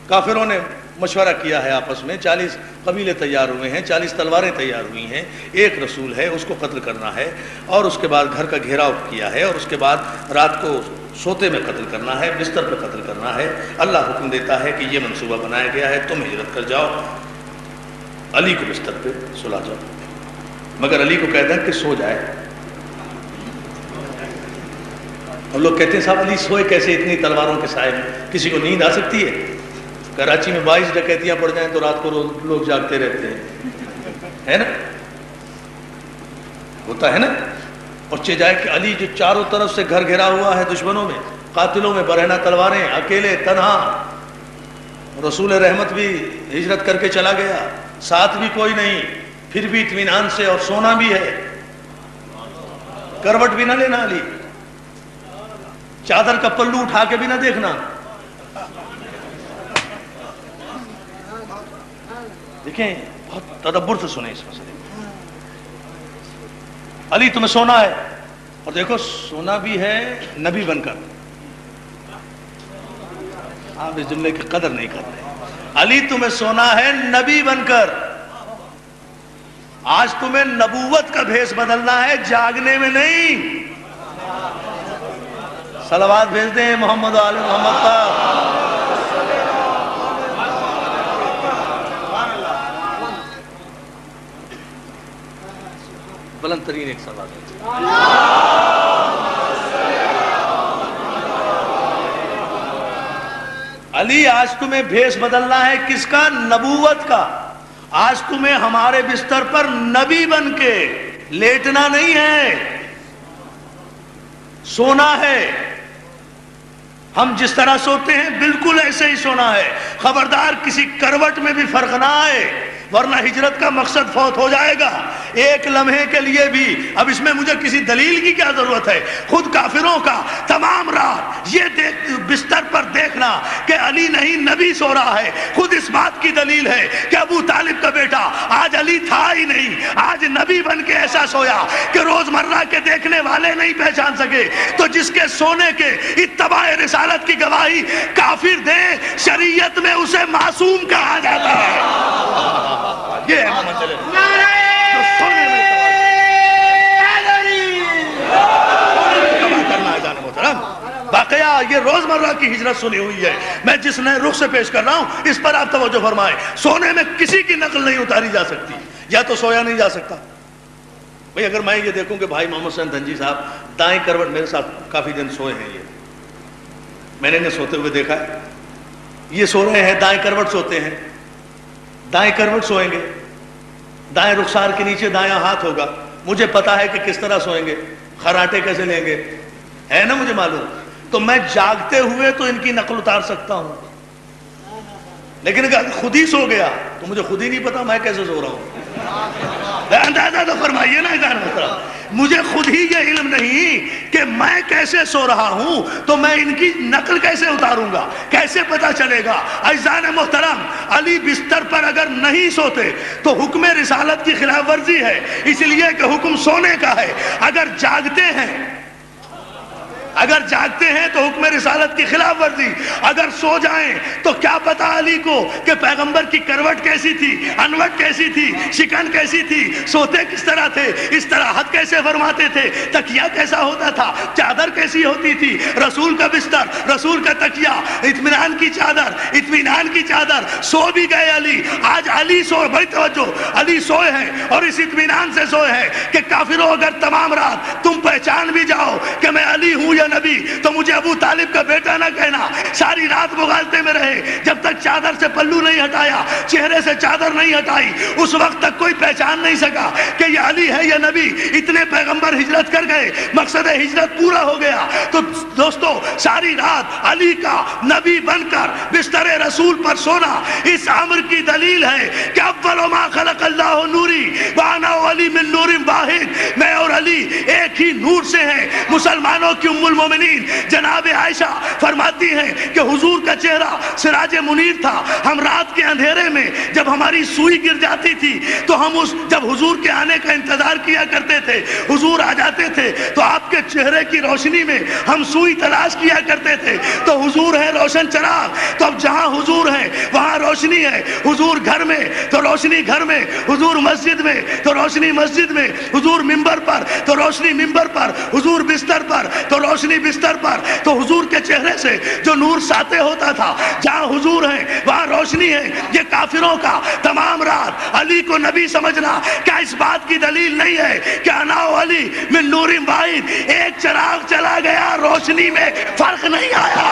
کافروں نے مشورہ کیا ہے آپس میں, 40 قبیلے تیار ہوئے ہیں, 40 تلواریں تیار ہوئی ہیں, ایک رسول ہے اس کو قتل کرنا ہے, اور اس کے بعد گھر کا گھیراؤ کیا ہے, اور اس کے بعد رات کو سوتے میں قتل کرنا ہے, بستر پہ قتل کرنا ہے. اللہ حکم دیتا ہے کہ یہ منصوبہ بنایا گیا ہے, تم ہجرت کر جاؤ, علی کو بستر پہ سلا جاؤ. مگر علی کو کہتا ہے کہ سو جائے. اور لوگ کہتے ہیں صاحب علی سوئے کیسے اتنی تلواروں کے سائے میں, کسی کو نیند آ سکتی ہے؟ کراچی میں 22 ڈکیتیاں پڑ جائیں تو رات کو لوگ جاگتے رہتے ہیں, ہے نا, ہوتا ہے نا. اور چہ جائے کہ علی جو چاروں طرف سے گھر گھرا ہوا ہے دشمنوں میں, قاتلوں میں, برہنہ تلواریں, اکیلے تنہا, رسول رحمت بھی ہجرت کر کے چلا گیا, ساتھ بھی کوئی نہیں, پھر بھی اطمینان سے, اور سونا بھی ہے, کروٹ بھی نہ لینا علی, چادر کا پلو اٹھا کے بھی نہ دیکھنا. دیکھیں بہت تدبر سے سنیں اس مسئلے. علی تمہیں سونا ہے, اور دیکھو سونا بھی ہے نبی بن کر. آپ اس جملے کی قدر نہیں کر رہے. علی تمہیں سونا ہے نبی بن کر. آج تمہیں نبوت کا بھیس بدلنا ہے, جاگنے میں نہیں. صلوات بھیج دیں محمد آل محمد پر. بلند ترین ایک صلوات ہے. علی آج تمہیں بھیس بدلنا ہے کس کا؟ نبوت کا. آج تمہیں ہمارے بستر پر نبی بن کے لیٹنا نہیں ہے، سونا ہے. ہم جس طرح سوتے ہیں بالکل ایسے ہی سونا ہے. خبردار کسی کروٹ میں بھی فرق نہ آئے، ورنہ ہجرت کا مقصد فوت ہو جائے گا. ایک لمحے کے لیے بھی. اب اس میں مجھے کسی دلیل کی کیا ضرورت ہے؟ خود کافروں کا تمام رات یہ بستر پر دیکھنا کہ علی نہیں نبی سو رہا ہے، خود اس بات کی دلیل ہے کہ ابو طالب کا بیٹا آج علی تھا ہی نہیں، آج نبی بن کے ایسا سویا کہ روزمرہ کے دیکھنے والے نہیں پہچان سکے. تو جس کے سونے کے اتباع رسالت کی گواہی کافر دے، شریعت میں اسے معصوم کہا جاتا ہے. یہ ہے محمد علی. تو سونے میں کرنا ہے جان محترم. واقعہ یہ روزمرہ کی ہجرت سنی ہوئی ہے. میں جس نئے رخ سے پیش کر رہا ہوں اس پر آپ توجہ فرمائیں. سونے میں کسی کی نقل نہیں اتاری جا سکتی، یا تو سویا نہیں جا سکتا. بھئی اگر میں یہ دیکھوں کہ بھائی محمد حسین دھنجی صاحب دائیں کروٹ میرے ساتھ کافی دن سوئے ہیں، یہ میں نے انہیں سوتے ہوئے دیکھا ہے. یہ سو رہے ہیں دائیں کروٹ سوتے ہیں، دائیں کروٹ سوئیں گے، دائیں رخسار کے نیچے دایاں ہاتھ ہوگا. مجھے پتا ہے کہ کس طرح سوئیں گے، خراٹے کیسے لیں گے، ہے نا مجھے معلوم. تو میں جاگتے ہوئے تو ان کی نقل اتار سکتا ہوں، لیکن اگر خود ہی سو گیا تو مجھے خود ہی نہیں پتا میں کیسے سو رہا ہوں. اندازہ تو فرمائیے نا جان محترم. مجھے خود ہی یہ علم نہیں کہ میں کیسے سو رہا ہوں، تو میں ان کی نقل کیسے اتاروں گا، کیسے پتا چلے گا؟ عزیزان محترم، علی بستر پر اگر نہیں سوتے تو حکم رسالت کی خلاف ورزی ہے، اس لیے کہ حکم سونے کا ہے. اگر جاگتے ہیں تو حکم رسالت کی خلاف ورزی. اگر سو جائیں تو کیا پتا علی کو کہ پیغمبر کی کروٹ کیسی تھی، انوٹ کیسی تھی، شکن کیسی تھی، سوتے کس طرح تھے، استراحت کیسے فرماتے تھے، تکیہ کیسا ہوتا تھا، چادر کیسی ہوتی تھی، رسول کا بستر، رسول کا تکیہ، اطمینان کی چادر. سو بھی گئے علی. آج علی سو، بڑی توجہ، علی سوئے ہیں اور اس اطمینان سے سوئے ہیں کہ کافروں اگر تمام رات تم پہچان بھی جاؤ کہ میں علی ہوں یا نبی تو مجھے ابو طالب کا بیٹا نہ کہنا. ساری رات مغالطے میں رہے، جب تک چادر سے پلو نہیں ہٹایا، چہرے سے چادر نہیں ہٹائی، اس وقت تک کوئی پہچان نہیں سکا کہ یہ علی ہے یا نبی. اتنے پیغمبر ہجرت کر گئے، مقصد ہجرت پورا ہو گیا. تو دوستو ساری رات علی کا نبی بن کر بستر رسول پر سونا اس امر کی دلیل ہے کہ اول ما خلق اللہ نوری وانا علی من نور واحد. میں اور علی ایک ہی نور سے ہیں. مسلمانوں کی ام المومنین جناب عائشہ فرماتی ہیں کہ حضور کا چہرہ سراج منیر تھا. ہم رات کے اندھیرے میں جب ہماری سوئی گر جاتی تھی تو ہم جب حضور کے آنے کا انتظار کیا کرتے تھے، حضور آ جاتے تھے تو آپ کے چہرے کی روشنی میں ہم سوئی تلاش کیا کرتے تھے. تو حضور ہے روشن چراغ. تو اب جہاں حضور ہے وہاں روشنی ہے. حضور گھر میں تو روشنی گھر میں، حضور مسجد میں تو روشنی مسجد میں، حضور منبر پر تو روشنی منبر پر، حضور بستر پر تو روشنی بستر پر. تو حضور کے چہرے سے جو نور ساطع ہوتا تھا، جہاں حضور ہیں وہاں روشنی ہے. یہ کافروں کا تمام رات علی کو نبی سمجھنا کیا اس بات کی دلیل نہیں ہے کہ انا علی من نور واحد؟ ایک چراغ چلا گیا، روشنی میں فرق نہیں آیا.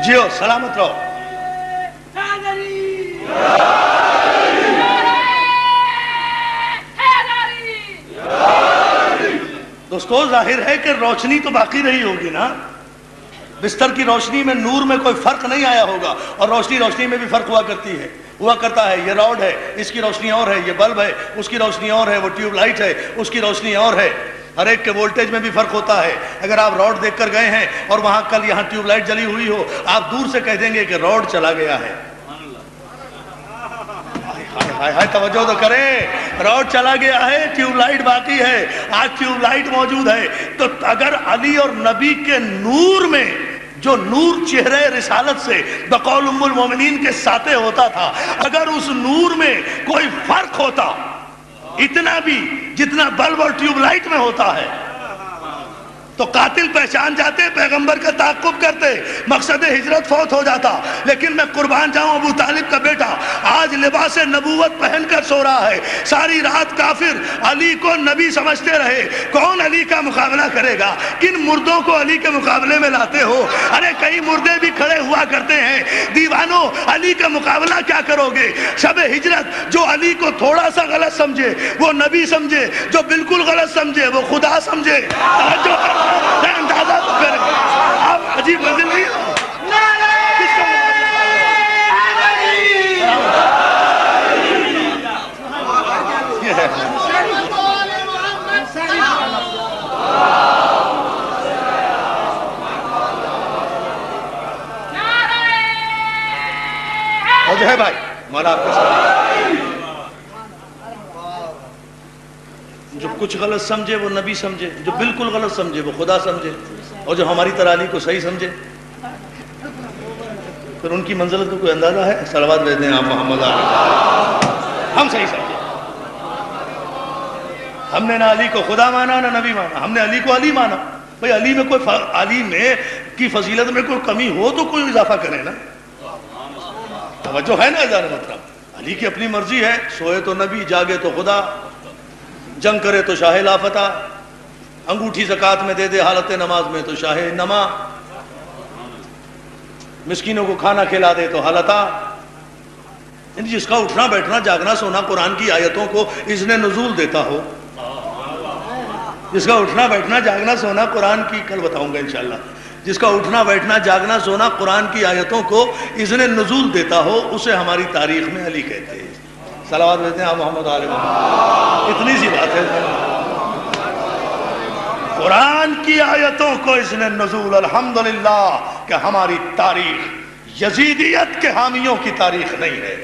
جیو سلامت رہو. دوستو ظاہر ہے کہ روشنی تو باقی رہی ہوگی نا. بستر کی روشنی میں نور میں کوئی فرق نہیں آیا ہوگا. اور روشنی میں بھی فرق ہوا کرتا ہے. یہ راڈ ہے، اس کی روشنی اور ہے. یہ بلب ہے، اس کی روشنی اور ہے. وہ ٹیوب لائٹ ہے، اس کی روشنی اور ہے. ہر ایک کے وولٹیج میں بھی فرق ہوتا ہے. اگر آپ روڈ دیکھ کر گئے ہیں اور وہاں کل یہاں ٹیوب لائٹ جلی ہوئی ہو، آپ دور سے کہہ دیں گے کہ روڈ چلا گیا ہے. توجہ تو کریں، روڈ چلا گیا ہے، ٹیوب لائٹ باقی ہے. آج ٹیوب لائٹ موجود ہے. تو اگر علی اور نبی کے نور میں جو نور چہرے رسالت سے بقول ام المومنین کے ساتھ ہوتا تھا، اگر اس نور میں کوئی فرق ہوتا اتنا بھی جتنا بلب اور ٹیوب لائٹ میں ہوتا ہے تو قاتل پہچان جاتے، پیغمبر کا تعاقب کرتے، مقصد ہجرت فوت ہو جاتا. لیکن میں قربان جاؤں ابو طالب کا بیٹا آج لباس نبوت پہن کر سو رہا ہے. ساری رات کافر علی کو نبی سمجھتے رہے. کون علی کا مقابلہ کرے گا؟ کن مردوں کو علی کے مقابلے میں لاتے ہو؟ ارے کئی مردے بھی کھڑے ہوا کرتے ہیں. دیوانوں، علی کا مقابلہ کیا کرو گے؟ شب ہجرت جو علی کو تھوڑا سا غلط سمجھے وہ نبی سمجھے، جو بالکل غلط سمجھے وہ خدا سمجھے. جو اندازہ تو کریں. آپ عجیب منزل نہیں ہو. یہ ہے اور جو ہے بھائی مولا آپ کے ساتھ جو کچھ غلط سمجھے وہ نبی سمجھے، جو بالکل غلط سمجھے وہ خدا سمجھے، اور جو ہماری طرح علی کو صحیح سمجھے پھر ان کی منزلت کو کوئی اندازہ ہے؟ صلوات بھیجتے ہیں آپ محمد علیہ. ہم صحیح سمجھے. ہم نے نہ علی کو خدا مانا نہ نبی مانا، ہم نے علی کو علی مانا. بھئی علی میں کوئی علی میں کی فضیلت میں کوئی کمی ہو تو کوئی اضافہ کرے نا. توجہ ہے نا عزیزان محترم؟ علی کی اپنی مرضی ہے، سوئے تو نبی، جاگے تو خدا، جنگ کرے تو شاہ لافتہ، انگوٹھی زکوٰۃ میں دے دے حالت نماز میں تو شاہ نما، مسکینوں کو کھانا کھلا دے تو حالتا. جس کا اٹھنا بیٹھنا جاگنا سونا قرآن کی آیتوں کو اذن نزول دیتا ہو، جس کا اٹھنا بیٹھنا جاگنا سونا قرآن کی، کل بتاؤں گا انشاءاللہ، جس کا اٹھنا بیٹھنا جاگنا سونا قرآن کی آیتوں کو اذن نزول دیتا ہو، اسے ہماری تاریخ میں علی کہتے ہیں. صلوات بھیجتے ہیں آپ محمد علیہ محمد. اتنی سی بات ہے. قرآن کی آیتوں کو اذن نزول، الحمدللہ کہ ہماری تاریخ یزیدیت کے حامیوں کی تاریخ نہیں ہے،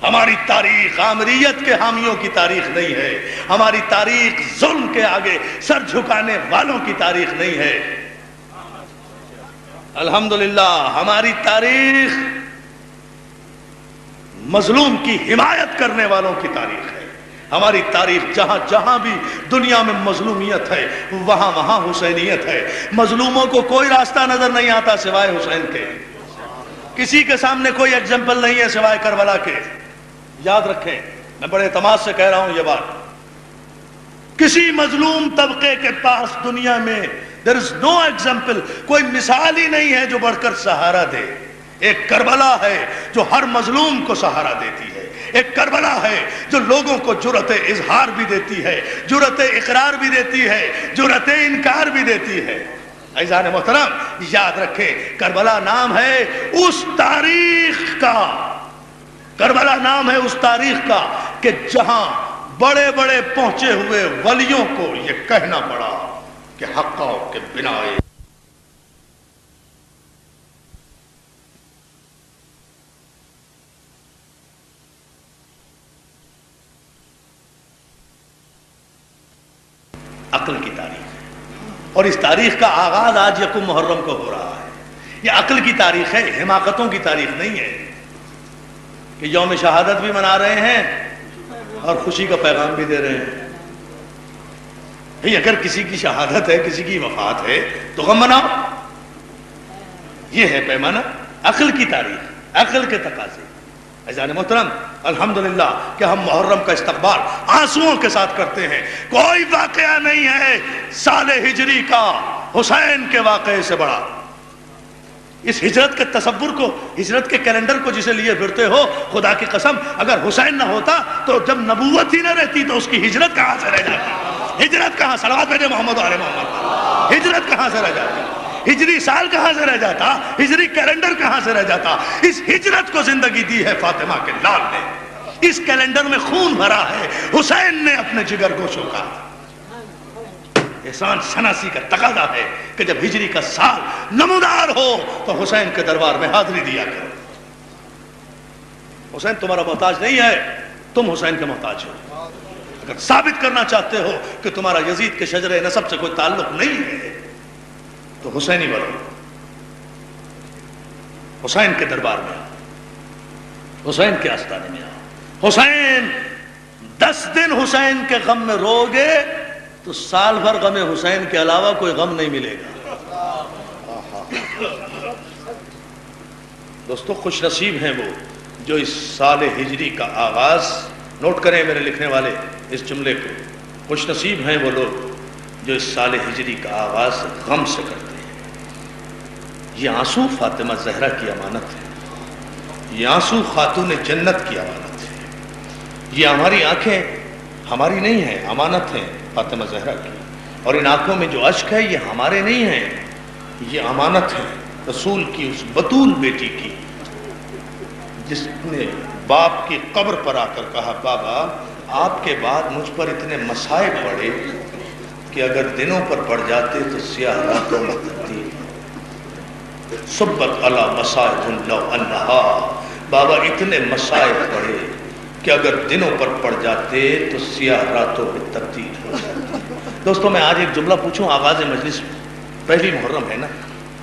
ہماری تاریخ عامریت کے حامیوں کی تاریخ نہیں ہے، ہماری تاریخ ظلم کے آگے سر جھکانے والوں کی تاریخ نہیں ہے. الحمدللہ ہماری تاریخ مظلوم کی حمایت کرنے والوں کی تاریخ ہے. ہماری تاریخ جہاں جہاں بھی دنیا میں مظلومیت ہے وہاں وہاں حسینیت ہے. مظلوموں کو کوئی راستہ نظر نہیں آتا سوائے حسین کے. کسی کے سامنے کوئی ایگزامپل نہیں ہے سوائے کربلا کے. یاد رکھیں، میں بڑے اعتماد سے کہہ رہا ہوں یہ بات، کسی مظلوم طبقے کے پاس دنیا میں there is no example، کوئی مثال ہی نہیں ہے جو بڑھ کر سہارا دے. ایک کربلا ہے جو ہر مظلوم کو سہارا دیتی ہے. ایک کربلا ہے جو لوگوں کو جرأت اظہار بھی دیتی ہے، جرأت اقرار بھی دیتی ہے، جرأت انکار بھی دیتی ہے. عزیزان محترم یاد رکھیں، کربلا نام ہے اس تاریخ کا، کربلا نام ہے اس تاریخ کا کہ جہاں بڑے بڑے پہنچے ہوئے ولیوں کو یہ کہنا پڑا کہ حقہ کے بنا عقل کی تاریخ ہے. اور اس تاریخ کا آغاز آج یکم محرم کو ہو رہا ہے. یہ عقل کی تاریخ ہے، حماقتوں کی تاریخ نہیں ہے کہ یوم شہادت بھی منا رہے ہیں اور خوشی کا پیغام بھی دے رہے ہیں. اگر کسی کی شہادت ہے، کسی کی وفات ہے تو غم مناؤ. یہ ہے پیمانہ عقل کی تاریخ، عقل کے تقاضے. عزیزان محترم الحمدللہ کہ ہم محرم کا استقبال آنسوؤں کے ساتھ کرتے ہیں. کوئی واقعہ نہیں ہے سال ہجری کا حسین کے واقعے سے بڑا. اس ہجرت کے تصور کو، ہجرت کے کیلنڈر کو جسے لیے پھرتے ہو، خدا کی قسم اگر حسین نہ ہوتا تو جب نبوت ہی نہ رہتی تو اس کی ہجرت کہاں سے رہ جاتی؟ ہجرت کہاں؟ صلوات بھیجے محمد علیہ محمد. ہجرت کہاں سے رہ جاتی؟ ہجری سال کہاں سے رہ جاتا؟ ہجری کیلنڈر کہاں سے رہ جاتا؟ اس ہجرت کو زندگی دی ہے فاطمہ کے لال نے. اس کیلنڈر میں خون بھرا ہے حسین نے اپنے جگر گوشوں کا. احسان شناسی کا تقاضا ہے کہ جب ہجری کا سال نمودار ہو تو حسین کے دربار میں حاضری دیا کرو. حسین تمہارا محتاج نہیں ہے، تم حسین کے محتاج ہو. اگر ثابت کرنا چاہتے ہو کہ تمہارا یزید کے شجرے نسب سے کوئی تعلق نہیں ہے تو حسینی بنو. حسین کے دربار میں آؤ، حسین کے آستانے میں آؤ۔ حسین 10 دن حسین کے غم میں رو گے تو سال بھر غم حسین کے علاوہ کوئی غم نہیں ملے گا۔ دوستو خوش نصیب ہیں وہ جو اس سال ہجری کا آغاز، نوٹ کریں میرے لکھنے والے اس جملے کو، خوش نصیب ہیں وہ لوگ جو اس سال ہجری کا آغاز غم سے کرتے ہیں۔ یہ آنسو فاطمہ زہرا کی امانت ہے، یہ آنسو خاتون جنت کی امانت ہے، یہ ہماری آنکھیں ہماری نہیں ہیں، امانت ہیں فاطمہ زہرا کی، اور ان آنکھوں میں جو اشک ہے یہ ہمارے نہیں ہیں، یہ امانت ہے رسول کی اس بطول بیٹی کی، جس نے باپ کی قبر پر آ کر کہا بابا آپ کے بعد مجھ پر اتنے مصائب پڑے کہ اگر دنوں پر پڑ جاتے تو سیاہ راتوں میں تبدیل، صبت علی مصائب لو انہا، بابا اتنے مصائب پڑے کہ اگر دنوں پر پڑ جاتے تو سیاہ راتوں میں تبدیل ہو جاتے۔ دوستوں میں آج ایک جملہ پوچھوں، آغاز مجلس پہلی محرم ہے نا،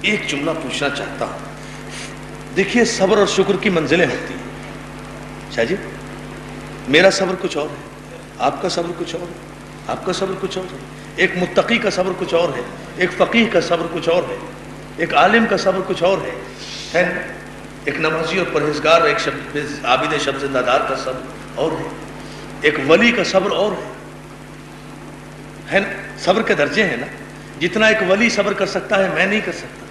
ایک جملہ پوچھنا چاہتا ہوں۔ دیکھیے صبر اور شکر کی منزلیں ہوتی ہیں، شاہ جی میرا صبر کچھ اور ہے، آپ کا صبر کچھ اور ہے، آپ کا صبر کچھ اور ہے، ایک متقی کا صبر کچھ اور ہے، ایک فقیہ کا صبر کچھ اور ہے، ایک عالم کا صبر کچھ اور ہے نا؟ ایک نمازی اور پرہیزگار، ایک عابد شب زندہ دار کا صبر اور ہے، ایک ولی کا صبر اور ہے نا؟ صبر کے درجے ہیں نا، جتنا ایک ولی صبر کر سکتا ہے میں نہیں کر سکتا،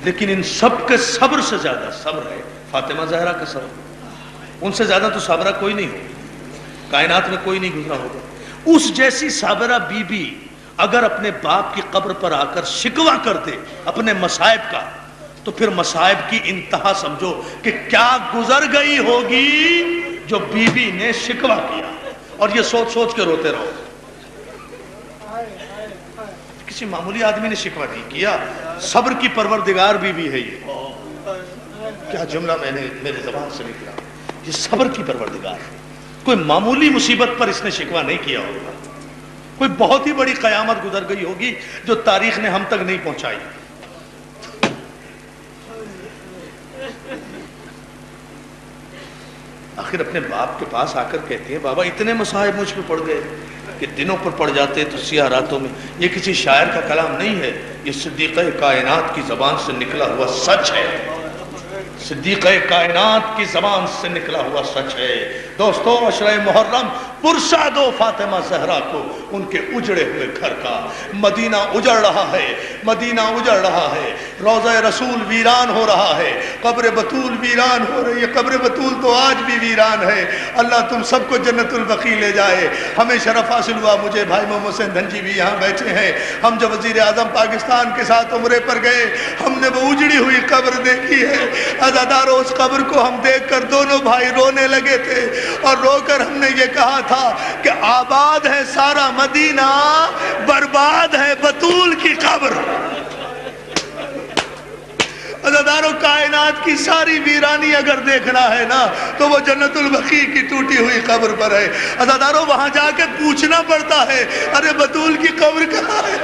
لیکن ان سب کے صبر سے زیادہ صبر ہے فاطمہ زہرا کا صبر، ان سے زیادہ تو صابرہ کوئی نہیں ہوگا، کائنات میں کوئی نہیں گزرا ہوگا۔ اس جیسی صابرہ بی بی اگر اپنے باپ کی قبر پر آ کر شکوہ کر دے اپنے مصائب کا، تو پھر مصائب کی انتہا سمجھو کہ کیا گزر گئی ہوگی جو بی بی نے شکوہ کیا، اور یہ سوچ سوچ کے روتے رہو۔ کسی معمولی آدمی نے شکوہ نہیں کیا، صبر کی پروردگار بی بی ہے یہ، کیا جملہ میں نے میرے زبان سے نکلا، یہ صبر کی پروردگار ہے۔ کوئی معمولی مصیبت پر اس نے شکوہ نہیں کیا ہوگا، کوئی بہت ہی بڑی قیامت گزر گئی ہوگی جو تاریخ نے ہم تک نہیں پہنچائی۔ آخر اپنے باپ کے پاس آ کر کہتے ہیں بابا اتنے مصائب مجھ پہ پڑ گئے کہ دنوں پر پڑ جاتے تو سیاہ راتوں میں۔ یہ کسی شاعر کا کلام نہیں ہے، یہ صدیقہ کائنات کی زبان سے نکلا ہوا سچ ہے، صدیقہ کائنات کی زبان سے نکلا ہوا سچ ہے۔ دوستو عشرہ محرم پرسا دو فاطمہ زہرا کو ان کے اجڑے ہوئے گھر کا۔ مدینہ اجڑ رہا ہے، مدینہ اجڑ رہا ہے، روضہ رسول ویران ہو رہا ہے، قبر بطول ویران ہو رہی ہے، قبر بطول تو آج بھی ویران ہے۔ اللہ تم سب کو جنت البقیع لے جائے۔ ہمیں شرف حاصل ہوا، مجھے بھائی محمد حسین دھنجی بھی یہاں بیٹھے ہیں، ہم جب وزیر اعظم پاکستان کے ساتھ عمرے پر گئے ہم نے وہ اجڑی ہوئی قبر دیکھی ہے۔ عزادارو اس قبر کو ہم دیکھ کر دونوں بھائی رونے لگے تھے، اور رو کر ہم نے یہ کہا تھا کہ آباد ہے سارا مدینہ، برباد ہے بطول کی قبر۔ عزادارو کائنات کی ساری ویرانی اگر دیکھنا ہے نا تو وہ جنت البقیع کی ٹوٹی ہوئی قبر پر ہے۔ عزادارو وہاں جا کے پوچھنا پڑتا ہے ارے بطول کی قبر کہاں ہے؟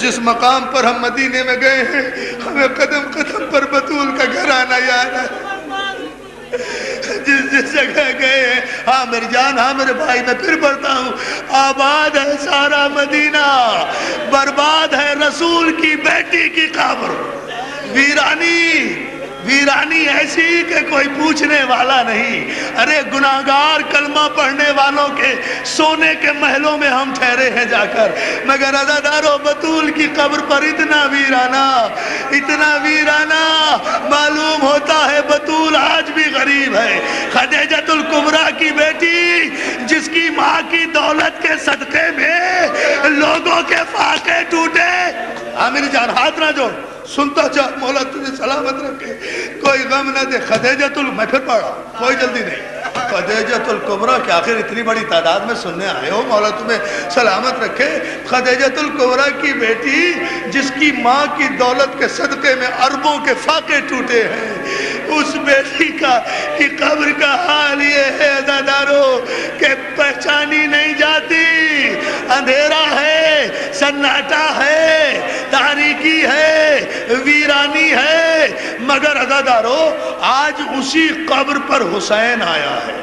جس مقام پر ہم مدینے میں گئے ہیں ہمیں قدم قدم پر بطول کا گھر آنا یاد ہے۔ جس جگہ گئے ہیں، ہاں میری جان، ہاں میرے بھائی، میں پھر پڑھتا ہوں، آباد ہے سارا مدینہ، برباد ہے رسول کی بیٹی کی قبر۔ ویرانی ایسی کہ کوئی پوچھنے والا نہیں۔ ارے گناہگار کلمہ پڑھنے والوں کے سونے کے محلوں میں ہم ٹھہرے ہیں جا کر، مگر عزادارو بطول کی قبر پر اتنا ویرانہ معلوم ہوتا ہے بطول آج بھی غریب ہے۔ خدیجۃ الکبریٰ کی بیٹی جس کی ماں کی دولت کے صدقے میں لوگوں کے فاقے ٹوٹے، میری جان ہاتھ نہ جوڑ، سنتا جا، مولا تجھے سلامت رکھے، کوئی غم نہ دے۔ خدیجۃ میں پھر پڑھا، کوئی جلدی نہیں، خدیجۃ الکبریٰ کہ آخر اتنی بڑی تعداد میں سننے آئے ہو، مولا تمہیں سلامت رکھے۔ خدیجۃ الکبریٰ کی بیٹی جس کی ماں کی دولت کے صدقے میں اربوں کے فاقے ٹوٹے ہیں، اس بیٹی کی قبر کا حال یہ ہے عزادارو کہ پہچانی نہیں جاتی، اندھیرا ہے، سناٹا ہے، تاریکی ہے، ویرانی ہے، مگر عزادارو آج اسی قبر پر حسین آیا ہے۔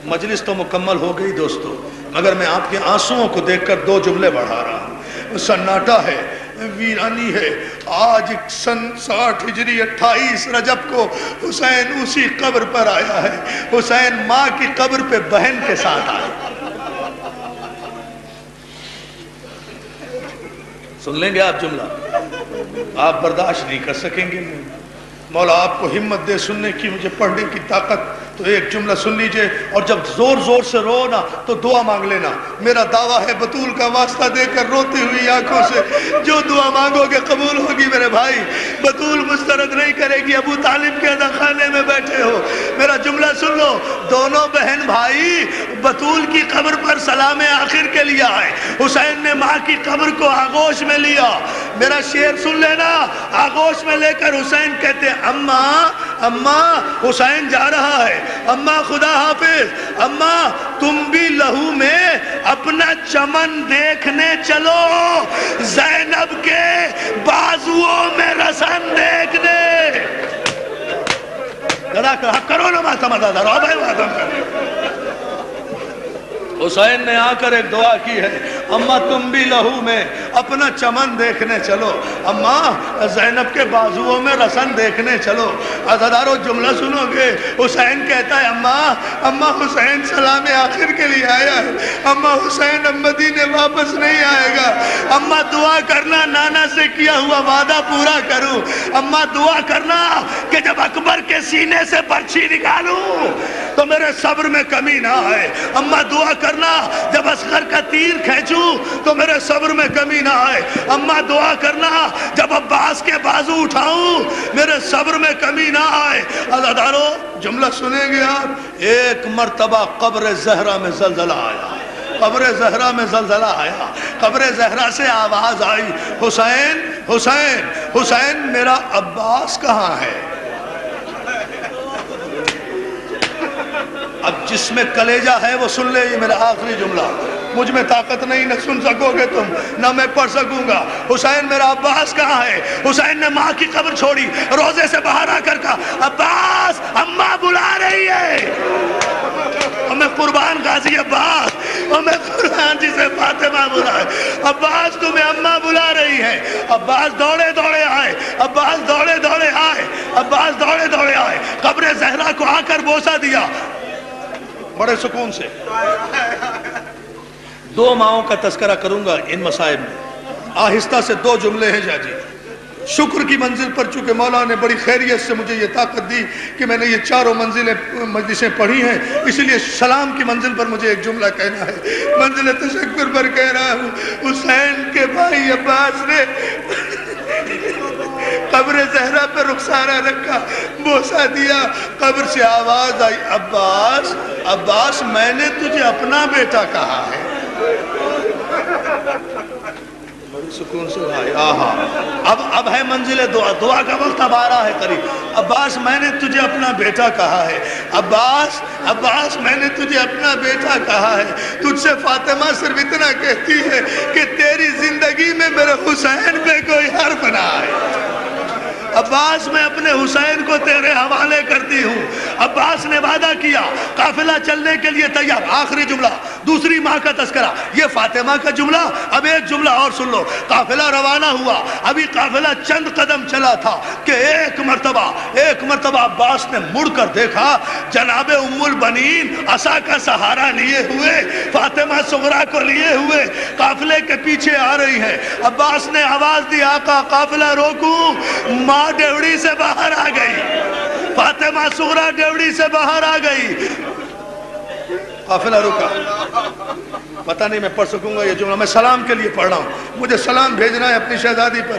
مجلس تو مکمل ہو گئی دوستو، مگر میں آپ کے آنسوؤں کو دیکھ کر دو جملے بڑھا رہا ہوں۔ سناٹا ہے، ویرانی ہے، آج سن 60 ہجری 28 رجب کو حسین اسی قبر پر آیا ہے۔ حسین ماں کی قبر پہ بہن کے ساتھ آیا۔ سن لیں گے آپ جملہ؟ آپ برداشت نہیں کر سکیں گے۔ مولا آپ کو ہمت دے سننے کی، مجھے پڑھنے کی طاقت، تو ایک جملہ سن لیجئے، اور جب زور زور سے رو نا تو دعا مانگ لینا۔ میرا دعویٰ ہے بطول کا واسطہ دے کر روتی ہوئی آنکھوں سے جو دعا مانگو گے قبول ہوگی میرے بھائی۔ بطول مسترد نہیں کرے گی، ابو طالب کے اذا خانے میں بیٹھے ہو۔ میرا جملہ سن لو، دونوں بہن بھائی بطول کی قبر پر سلام آخر کے لیے آئے۔ حسین نے ماں کی قبر کو آغوش میں لیا۔ میرا شعر سن لینا، آغوش میں لے کر حسین کہتے ہیں اماں اماں حسین جا رہا ہے، اماں خدا حافظ، اماں تم بھی لہو میں اپنا چمن دیکھنے چلو، زینب کے بازوؤں میں رسن دیکھنے۔ کرو نا ماتم ازادارو، اب ماتم کرو۔ حسین نے آ کر ایک دعا کی ہے، اماں تم بھی لہو میں اپنا چمن دیکھنے چلو، اماں زینب کے بازوؤں میں رسن دیکھنے چلو۔ عزادارو جملہ سنو گے، حسین کہتا ہے اماں حسین سلام آخر کے لیے آیا ہے، اماں حسین اب مدینے واپس نہیں آئے گا، اماں دعا کرنا نانا سے کیا ہوا وعدہ پورا کروں، اماں دعا کرنا کہ جب اکبر کے سینے سے برچھی نکالوں تو میرے صبر میں کمی نہ آئے، اماں دعا کرنا جب اصغر کا تیر کھینچوں تو میرے صبر میں کمی نہ آئے، اماں دعا کرنا جب عباس کے بازو اٹھاؤں میرے صبر میں کمی نہ آئے۔ عزادارو جملہ سنیں گے آپ، ایک مرتبہ قبر زہرا میں زلزلہ آیا، قبر زہرا میں زلزلہ آیا، قبر زہرا سے آواز آئی، حسین حسین حسین میرا عباس کہاں ہے؟ اب جس میں کلیجہ ہے وہ سن لے، یہ میرا آخری جملہ، مجھ میں طاقت نہیں، نہ سن سکو گے تم نہ میں پڑھ سکوں گا۔ حسین میرا عباس کہاں ہے؟ حسین نے ماں کی قبر چھوڑی، روزے سے باہر آ کر کہا عباس اماں بلا رہی ہے، اور میں قربان غازی عباس، اور میں قربان جسے فاطمہ بلا ہے، عباس تمہیں اماں بلا رہی ہے۔ عباس دوڑے دوڑے آئے، عباس دوڑے دوڑے آئے، عباس دوڑے دوڑے آئے، قبر زہرا کو آ کر بوسہ دیا بڑے سکون سے۔ دو ماؤں کا تذکرہ کروں گا ان مسائب میں، آہستہ سے دو جملے ہیں جا جی۔ شکر کی منزل پر چونکہ مولا نے بڑی خیریت سے مجھے یہ طاقت دی کہ میں نے یہ چاروں مجلسیں پڑھی ہیں، اس لیے سلام کی منزل پر مجھے ایک جملہ کہنا ہے۔ منزل تشکر پر کہہ رہا ہوں، حسین کے بھائی عباس نے قبر زہرا پہ رخسارہ رکھا، بوسہ دیا، قبر سے آواز آئی عباس عباس میں نے تجھے اپنا بیٹا کہا ہے۔ بڑی سکون سے بھائی آہا، اب ہے منزل دعا، دعا کا وقت اب آ رہا ہے قریب۔ عباس میں نے تجھے اپنا بیٹا کہا ہے، عباس میں نے تجھے اپنا بیٹا کہا ہے، تجھ سے فاطمہ صرف اتنا کہتی ہے کہ تیری زندگی میں میرے حسین پہ کوئی حرف نہ آئے۔ عباس میں اپنے حسین کو تیرے حوالے کرتی ہوں۔ عباس نے وعدہ کیا، قافلہ چلنے کے لیے تیار۔ آخری جملہ، دوسری ماں کا تذکرہ، یہ فاطمہ کا جملہ۔ اب ایک جملہ اور سن لو، قافلہ روانہ ہوا، ابھی قافلہ چند قدم چلا تھا کہ ایک مرتبہ عباس نے مڑ کر دیکھا، جناب ام البنین عصا کا سہارا لیے ہوئے، فاطمہ صغرا کو لیے ہوئے قافلے کے پیچھے آ رہی ہیں۔ عباس نے آواز دی آقا قافلہ روکوں، ماں ڈیوڑی سے باہر آ گئی، فاطمہ صغرا ڈیوڑی سے باہر آ گئی، قافلہ رکا۔ پتہ نہیں میں پڑھ سکوں گا یہ جملہ، میں سلام کے لیے پڑھ رہا ہوں، مجھے سلام بھیجنا ہے اپنی شہزادی پر۔